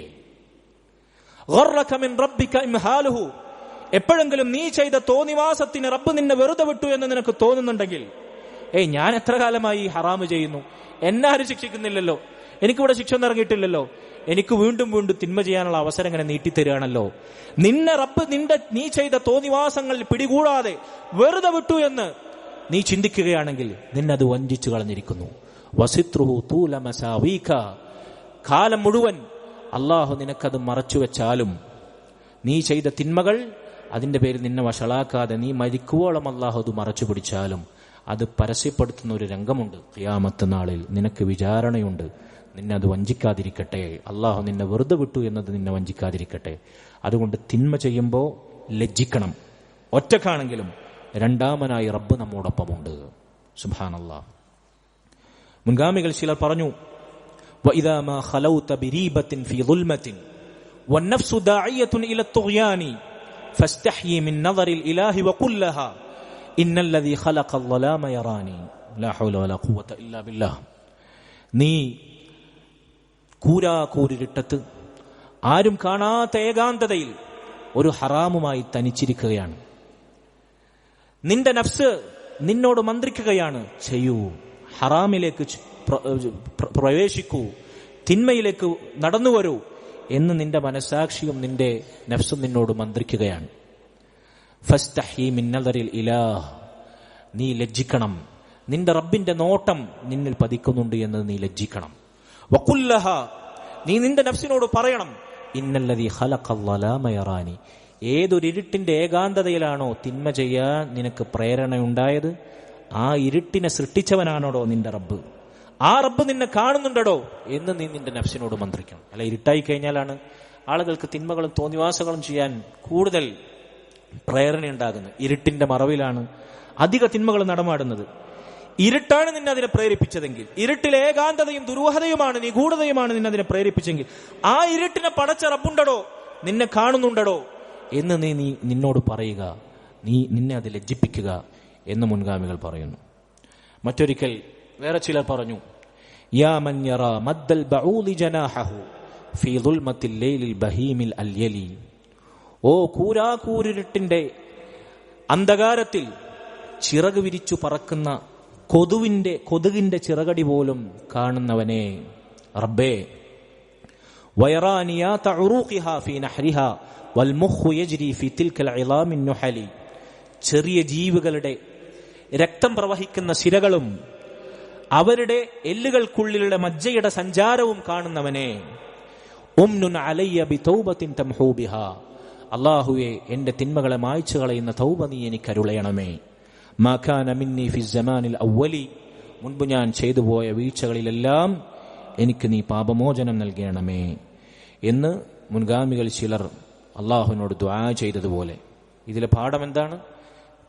ഗറക മിൻ റബ്ബിക ഇംഹാലുഹു, എപ്പോഴെങ്കിലും നീ ചെയ്ത തോന്നിവാസത്തിന് റബ്ബ് നിന്നെ വെറുതെ വിട്ടു എന്ന് നിനക്ക് തോന്നുന്നുണ്ടെങ്കിൽ, ഞാൻ എത്ര കാലമായി ഹറാമ് ചെയ്യുന്നു, എന്നാരും ശിക്ഷിക്കുന്നില്ലല്ലോ, എനിക്കിവിടെ ശിക്ഷ ഇറങ്ങിയിട്ടില്ലല്ലോ, എനിക്ക് വീണ്ടും വീണ്ടും തിന്മ ചെയ്യാനുള്ള അവസരം ഇങ്ങനെ നീട്ടിത്തരികയാണല്ലോ, നിന്നെ റബ്ബ് നീ ചെയ്ത തോന്നിവാസങ്ങളിൽ പിടികൂടാതെ വെറുതെ വിട്ടു എന്ന് നീ ചിന്തിക്കുകയാണെങ്കിൽ നിന്നത് വഞ്ചിച്ചു കളഞ്ഞിരിക്കുന്നു. വസിത്രുഹു തൂല മസാവീക, കാലം മുഴുവൻ അള്ളാഹു നിനക്കത് മറച്ചു വെച്ചാലും നീ ചെയ്ത തിന്മകൾ അതിന്റെ പേരിൽ നിന്നെ വഷളാക്കാതെ നീ മരിക്കുവോളം അള്ളാഹു അത് മറച്ചു പിടിച്ചാലും അത് പരസ്യപ്പെടുത്തുന്ന ഒരു രംഗമുണ്ട്. ഖിയാമത്ത് നാളിൽ നിനക്ക് വിചാരണയുണ്ട്. നിന്നെ അത് വഞ്ചിക്കാതിരിക്കട്ടെ, അള്ളാഹു നിന്നെ വെറുതെ വിട്ടു എന്നത് നിന്നെ വഞ്ചിക്കാതിരിക്കട്ടെ. അതുകൊണ്ട് തിന്മ ചെയ്യുമ്പോൾ ലജ്ജിക്കണം. ഒറ്റക്കാണെങ്കിലും രണ്ടാമനായി റബ്ബ് നമ്മോടൊപ്പമുണ്ട്. സുബ്ഹാനല്ലാഹ്. മുൻഗാമികൾ ചിലർ പറഞ്ഞു, വഇദാ മാ ഖലൗത ബിരീബത്തിൻ ഫീ ദുൽമത്തിൻ വന്നഫ്സു ദാഇയത്തുൻ ഇല തുഗ്യാനി ഫസ്തഹ്യി മിൻ നദറിൽ ഇലാഹി വഖുൽ ലഹാ ഇന്നല്ലദീ ഖലഖൽ ളലാമ യറാനി ലാ ഹൗല വലാ ഖുവത ഇല്ലാ ബില്ലാഹ്. നീ കൂരിരുട്ടത്ത് ആരും കാണാത്ത ഏകാന്തതയിൽ ഒരു ഹറാമുമായി തനിച്ചിരിക്കുകയാണ്. നിന്റെ നഫ്സ് നിന്നോട് മന്ത്രിക്കുകയാണ്, ചെയ്യൂ, ഹറാമിലേക്ക് പ്രവേശിക്കൂ, തിന്മയിലേക്ക് നടന്നു വരൂ എന്ന് നിന്റെ മനസാക്ഷിയും നിന്റെ നഫ്സും നിന്നോട് മന്ത്രിക്കുകയാണ്. ഫസ്തഹി മിൻ നദറിൽ ഇലാഹ്, നീ ലജ്ജിക്കണം, നിന്റെ റബ്ബിന്റെ നോട്ടം നിന്നിൽ പതിക്കുന്നുണ്ട് എന്ന് നീ ലജ്ജിക്കണം. വഖുൽ ലഹാ, നീ നിന്റെ നഫ്സിനോട് പറയണം, ഇന്നല്ലദീ ഖലഖൽ ളലാമ യറാനി, ഏതൊരു ഇരുട്ടിന്റെ ഏകാന്തതയിലാണോ തിന്മ ചെയ്യാൻ നിനക്ക് പ്രേരണയുണ്ടായത്, ആ ഇരുട്ടിനെ സൃഷ്ടിച്ചവനാണോടോ നിന്റെ റബ്ബ്, ആ റബ്ബ് നിന്നെ കാണുന്നുണ്ടോ എന്ന് നീ നിന്റെ നഫ്സിനോട് മന്ത്രിക്കണം. അല്ല, ഇരുട്ടായി കഴിഞ്ഞാലാണ് ആളുകൾക്ക് തിന്മകളും തോന്നിവാസങ്ങളും ചെയ്യാൻ കൂടുതൽ പ്രേരണയുണ്ടാകുന്നത്. ഇരുട്ടിന്റെ മറവിലാണ് അധിക തിന്മകൾ നടമാടുന്നത്. ഇരുട്ടാണ് നിന്നെ അതിനെ പ്രേരിപ്പിച്ചതെങ്കിൽ, ഇരുട്ടിലെ ഏകാന്തതയും ദുരൂഹതയുമാണ് നിഗൂഢതയുമാണ് നിന്നെ അതിനെ പ്രേരിപ്പിച്ചെങ്കിൽ, ആ ഇരുട്ടിനെ പടച്ച റബ്ബുണ്ടടോ, നിന്നെ കാണുന്നുണ്ടടോ എന്ന് നീ നിന്നോട് പറയുക, നിന്നെ അത് ലജ്ജിപ്പിക്കുക എന്ന് മുൻഗാമികൾ പറയുന്നു. മറ്റൊരിക്കൽ വേറെ ചിലർ പറഞ്ഞു, യാ മൻ യറാ മദ്ദൽ ബഊദി ജനാഹഹു ഫീ ദുൽമത്തിൽ ലൈലിൽ ബഹീമിൽ അൽയലി, ഓ കൂരിരുട്ടിന്റെ അന്ധകാരത്തിൽ ചിറക് വിരിച്ചു പറക്കുന്ന കൊതുകിന്റെ ചിറകടി പോലും കാണുന്നവനെ റബ്ബേ, വയറാനിയാത ഉറൂഖിഹാ ഫീ നഹ്രിഹാ വൽ മുഖ് യജ്രി ഫീ തിൽകൽ ഇളാമിൻ നുഹലി, ചെറിയ ജീവികളുടെ രക്തം പ്രവഹിക്കുന്ന സിരകളും അവരുടെ എല്ലുകൾക്കുള്ളിലുള്ള മജ്ജയുടെ സഞ്ചാരവും കാണുന്നവനെ, ഉംനുൻ അലയ്യ ബിതൗബത്തിൻ തംഹൂ ബിഹാ, അല്ലാഹുവേ എന്റെ തിന്മകളെ മായ്ച്ചു കളയുന്ന തൗബ നീ എനിക്ക് അരുളയണമേ. മാ കാന മിന്നി ഫി സമാനിൽ അവ്വലി, മുൻപ് ഞാൻ ചെയ്തു പോയ വീഴ്ചകളിലെല്ലാം എനിക്ക് നീ പാപമോചനം നൽകണമേ എന്ന് മുൻഗാമികൾ ചിലർ അള്ളാഹുവിനോട് ദുആ ചെയ്തതുപോലെ. ഇതിലെ പാഠം എന്താണ്?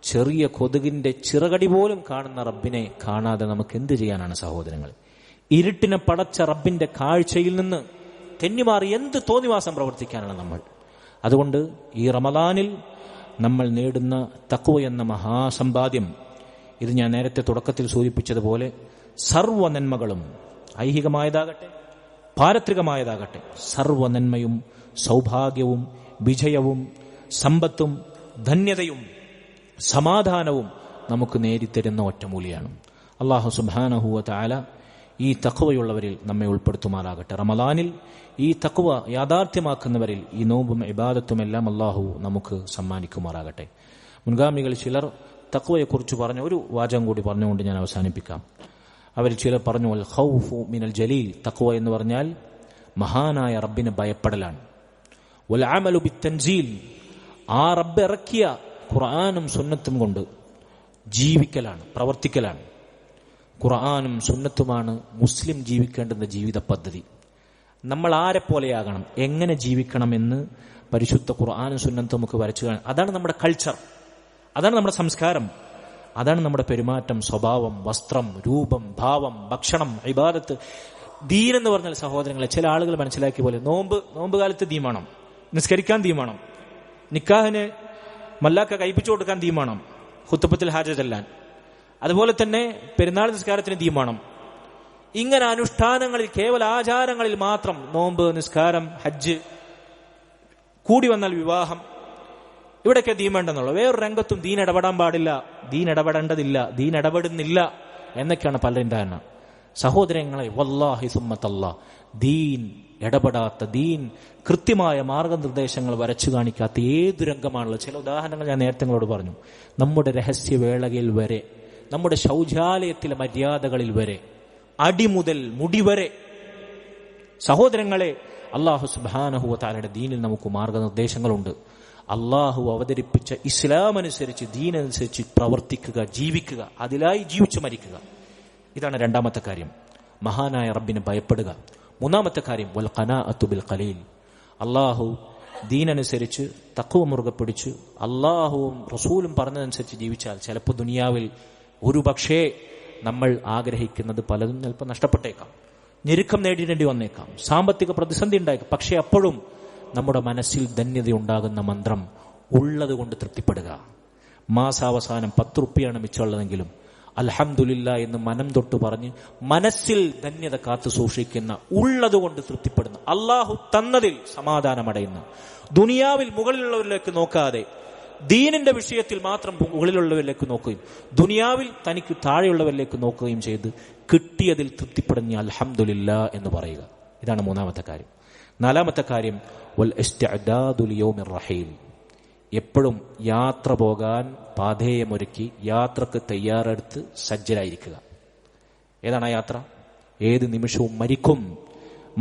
ചെറിയ കൊതുകിന്റെ ചിറകടി പോലും കാണുന്ന റബ്ബിനെ കാണാതെ നമുക്ക് എന്ത് ചെയ്യാനാണ് സഹോദരങ്ങൾ? ഇരുട്ടിനെ പടച്ച റബ്ബിന്റെ കാഴ്ചയിൽ നിന്ന് തെന്നിമാറി എന്ത് തോന്നിവാസം പ്രവർത്തിക്കാനാണ് നമ്മൾ. അതുകൊണ്ട് ഈ റമദാനിൽ നമ്മൾ നേടുന്ന തഖ്വ എന്ന മഹാസമ്പാദ്യം, ഇത് ഞാൻ നേരത്തെ തുടക്കത്തിൽ സൂചിപ്പിച്ചതുപോലെ സർവ്വ നന്മകളും, ഐഹികമായതാകട്ടെ പാരത്രികമായതാകട്ടെ, സർവ്വ നന്മയും സൗഭാഗ്യവും വിജയവും സമ്പത്തും ധന്യതയും സമാധാനവും നമുക്ക് നേടിത്തരുന്ന ഒറ്റമൂലിയാണ്. അല്ലാഹു സുബ്ഹാനഹു വ തആല ഈ തഖ്വയുള്ളവരിൽ നമ്മെ ഉൾപ്പെടുത്തുമാറാകട്ടെ. റമദാനിൽ ഈ തഖ്വ യാഥാർത്ഥ്യമാക്കുന്നവരിൽ ഈ നോമ്പും ഇബാദത്തുമെല്ലാം അല്ലാഹു നമുക്ക് സമ്മാനിക്കുമാറാകട്ടെ. മുൻഗാമികൾ ചിലർ തഖ്വയെക്കുറിച്ച് പറഞ്ഞ ഒരു വാചകം കൂടി പറഞ്ഞുകൊണ്ട് ഞാൻ അവസാനിപ്പിക്കാം. അവരിൽ ചിലർ പറഞ്ഞു, അൽ ഖൗഫു മിനൽ ജലീൽ, തഖ്വ എന്ന് പറഞ്ഞാൽ മഹാനായ റബ്ബിനെ ഭയപ്പെടലാണ്. വൽ അമലു ബിത്തൻസീൽ, ആ റബ്ബ് ഇറക്കിയ ഖുർആനും സുന്നത്തും കൊണ്ട് ജീവിക്കലാണ്, പ്രവർത്തിക്കലാണ്. ഖുർആനും സുന്നത്തുമാണ് മുസ്ലിം ജീവിക്കേണ്ടുന്ന ജീവിത പദ്ധതി. നമ്മൾ ആരെപ്പോലെയാകണം, എങ്ങനെ ജീവിക്കണമെന്ന് പരിശുദ്ധ ഖുർആനും സുന്നത്തും നമുക്ക് വരച്ചു കാണാം. അതാണ് നമ്മുടെ കൾച്ചർ, അതാണ് നമ്മുടെ സംസ്കാരം, അതാണ് നമ്മുടെ പെരുമാറ്റം, സ്വഭാവം, വസ്ത്രം, രൂപം, ഭാവം, ഭക്ഷണം, ഇബാദത്ത്. ദീൻ എന്ന് പറഞ്ഞാൽ സഹോദരങ്ങളെ, ചില ആളുകൾ മനസ്സിലാക്കിയ പോലെ നോമ്പ് കാലത്ത് ദീൻ വേണം, നിസ്കരിക്കാൻ ദീൻ വേണം, നിക്കാഹിന് മല്ലാക്ക കൈപ്പിച്ചു കൊടുക്കാൻ ദീൻ വേണം, ഖുത്ബത്തുൽ ഹാജ ചെല്ലാൻ, അതുപോലെ തന്നെ പെരുന്നാൾ നിസ്കാരത്തിന് ദീൻ വേണം. ഇങ്ങനെ അനുഷ്ഠാനങ്ങളിൽ, കേവല ആചാരങ്ങളിൽ മാത്രം നോമ്പ്, നിസ്കാരം, ഹജ്ജ്, കൂടി വന്നാൽ വിവാഹം, ഇവിടെയൊക്കെ ദീൻ വേണ്ടെന്നുള്ളൂ. വേറൊരു രംഗത്തും ദീൻ ഇടപെടാൻ പാടില്ല, ദീൻ ഇടപെടേണ്ടതില്ല, ദീൻ ഇടപെടുന്നില്ല എന്നൊക്കെയാണ് പലരും ധാരണ. സഹോദരങ്ങളെ, വല്ലാഹി സുമ്മത്തല്ലാ, ദീൻ ഇടപെടാത്ത, ദീൻ കൃത്യമായ മാർഗനിർദ്ദേശങ്ങൾ വരച്ചു കാണിക്കാത്ത ഏതു രംഗമാണുള്ളത്. ചില ഉദാഹരണങ്ങൾ ഞാൻ നേരത്തെ നിങ്ങളോട് പറഞ്ഞു. നമ്മുടെ രഹസ്യവേളയിൽ വരെ, നമ്മുടെ ശൗചാലയത്തിലെ മര്യാദകളിൽ വരെ, അടി മുതൽ മുടി വരെ, സഹോദരങ്ങളെ, അല്ലാഹു സുബ്ഹാനഹു വ തആലയുടെ ദീനിൽ നമുക്ക് മാർഗനിർദ്ദേശങ്ങളുണ്ട്. അള്ളാഹു അവതരിപ്പിച്ച ഇസ്ലാം അനുസരിച്ച്, ദീനനുസരിച്ച് പ്രവർത്തിക്കുക, ജീവിക്കുക, അതിലായി ജീവിച്ചു മരിക്കുക. ഇതാണ് രണ്ടാമത്തെ കാര്യം, മഹാനായ റബ്ബിനെ ഭയപ്പെടുക. മൂന്നാമത്തെ കാര്യം, വൽ ഖനാഅത്തു ബിൽ ഖലീൽ, അള്ളാഹു ദീനനുസരിച്ച് തഖ്വ മുറുകെ പിടിച്ച് അള്ളാഹുവും റസൂലും പറഞ്ഞതനുസരിച്ച് ജീവിച്ചാൽ ചിലപ്പോൾ ദുനിയാവിൽ ഒരു പക്ഷേ നമ്മൾ ആഗ്രഹിക്കുന്നത് പലതും ചിലപ്പോൾ നഷ്ടപ്പെട്ടേക്കാം, ഞെരുക്കം നേടിടേണ്ടി വന്നേക്കാം, സാമ്പത്തിക പ്രതിസന്ധി ഉണ്ടായേക്കാം. പക്ഷെ അപ്പോഴും നമ്മുടെ മനസ്സിൽ ധന്യതയുണ്ടാകുന്ന മന്ത്രം, ഉള്ളത് കൊണ്ട് തൃപ്തിപ്പെടുക. മാസാവസാനം 10 റുപ്യാണ് മിച്ചമുള്ളതെങ്കിലും അൽഹംദുലില്ലാ എന്ന് മനം തൊട്ട് പറഞ്ഞ് മനസ്സിൽ ധന്യത കാത്തു സൂക്ഷിക്കുന്ന, ഉള്ളതുകൊണ്ട് തൃപ്തിപ്പെടുന്ന, അള്ളാഹു തന്നതിൽ സമാധാനമടയുന്ന, ദുനിയാവിൽ മുകളിലുള്ളവരിലേക്ക് നോക്കാതെ ദീനിന്റെ വിഷയത്തിൽ മാത്രം മുകളിലുള്ളവരിലേക്ക് നോക്കുകയും ദുനിയാവിൽ തനിക്ക് താഴെയുള്ളവരിലേക്ക് നോക്കുകയും ചെയ്ത് കിട്ടിയതിൽ തൃപ്തിപ്പെടുന്ന അൽഹംദുലില്ലാ എന്ന് പറയുക. ഇതാണ് മൂന്നാമത്തെ കാര്യം. നാലാമത്തെ കാര്യം, വൽ ഇസ്തിഅദാദു ലിയൗമിർ റഹീൽ, എപ്പോഴും യാത്ര പോകാൻ പാഥേയമൊരുക്കി യാത്രക്ക് തയ്യാറെടുത്ത് സജ്ജരായിരിക്കുക. ഏതാണ് ആ യാത്ര? ഏത് നിമിഷവും മരിക്കും.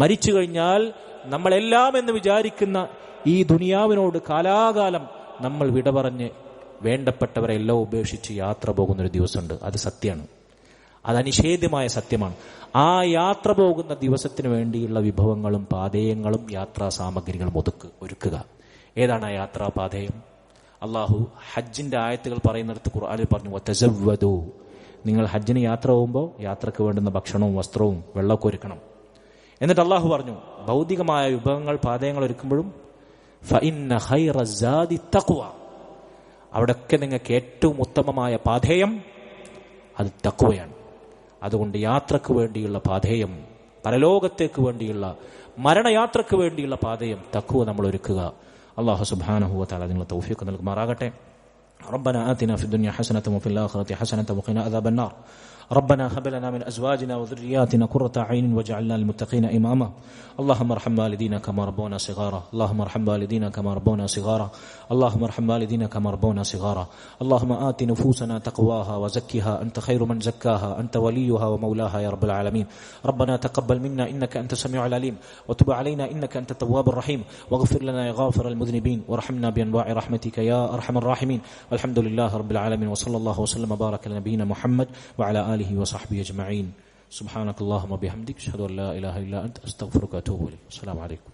മരിച്ചു കഴിഞ്ഞാൽ നമ്മളെല്ലാം എന്ന് വിചാരിക്കുന്ന ഈ ദുനിയാവിനോട് കാലാകാലം നമ്മൾ വിട പറഞ്ഞ് വേണ്ടപ്പെട്ടവരെ എല്ലാം ഉപേക്ഷിച്ച് യാത്ര പോകുന്നൊരു ദിവസമുണ്ട്. അത് സത്യമാണ്, അത് അനിഷേധ്യമായ സത്യമാണ്. ആ യാത്ര പോകുന്ന ദിവസത്തിന് വേണ്ടിയുള്ള വിഭവങ്ങളും പാഥേയങ്ങളും യാത്രാ സാമഗ്രികളും ഒരുക്കുക. ഏതാണ് ആ യാത്രാ പാഥേയം? അള്ളാഹു ഹജ്ജിന്റെ ആയത്തുകൾ പറയുന്നിടത്ത് ഖുർആനിൽ പറഞ്ഞു, വതസവ്വദു, നിങ്ങൾ ഹജ്ജിന് യാത്ര പോകുമ്പോൾ യാത്രക്ക് വേണ്ടുന്ന ഭക്ഷണവും വസ്ത്രവും വെള്ളമൊക്കെ ഒരുക്കണം. എന്നിട്ട് അള്ളാഹു പറഞ്ഞു, ഭൗതികമായ വിഭവങ്ങൾ പാഥേയങ്ങൾ ഒരുക്കുമ്പോഴും ഫഇന്ന ഖൈറ സാദി തഖ്വ, അവിടെയൊക്കെ നിങ്ങൾക്ക് ഏറ്റവും ഉത്തമമായ പാഥേയം അത് തഖ്വയാണ്. അതുകൊണ്ട് യാത്രക്ക് വേണ്ടിയുള്ള പാഥേയം, പരലോകത്തേക്ക് വേണ്ടിയുള്ള, മരണയാത്രക്ക് വേണ്ടിയുള്ള പാഥേയം, തഖ്വ നമ്മൾ ഒരുക്കുക. അല്ലാഹു സുബ്ഹാനഹു വ തആല അതിനുള്ള തൗഫീഖ് നൽകുമാറാകട്ടെ. ربنا آتنا في الدنيا حسنة وفي الآخرة حسنة وقنا عذاب النار. ربنا هب لنا من أزواجنا وذرياتنا قرة أعين واجعلنا للمتقين إماما. اللهم ارحم والدينا كما ربونا صغارا. اللهم ارحم والدينا كما ربونا صغارا. اللهم ارحم والدينا كما ربونا صغارا. اللهم آت نفوسنا تقواها وزكها أنت خير من زكاها أنت وليها ومولاها يا رب العالمين. ربنا تقبل منا إنك أنت السميع العليم وتب علينا إنك أنت التواب الرحيم واغفر لنا يا غافر المذنبين وارحمنا بأنواع رحمتك يا أرحم الراحمين. والحمد لله رب العالمين وصلى الله وسلم وبارك على نبينا محمد وعلى آله وصحبه أجمعين. سبحانك اللهم وبحمدك أشهد أن لا إله إلا أنت أستغفرك وأتوب إليك. السلام عليكم.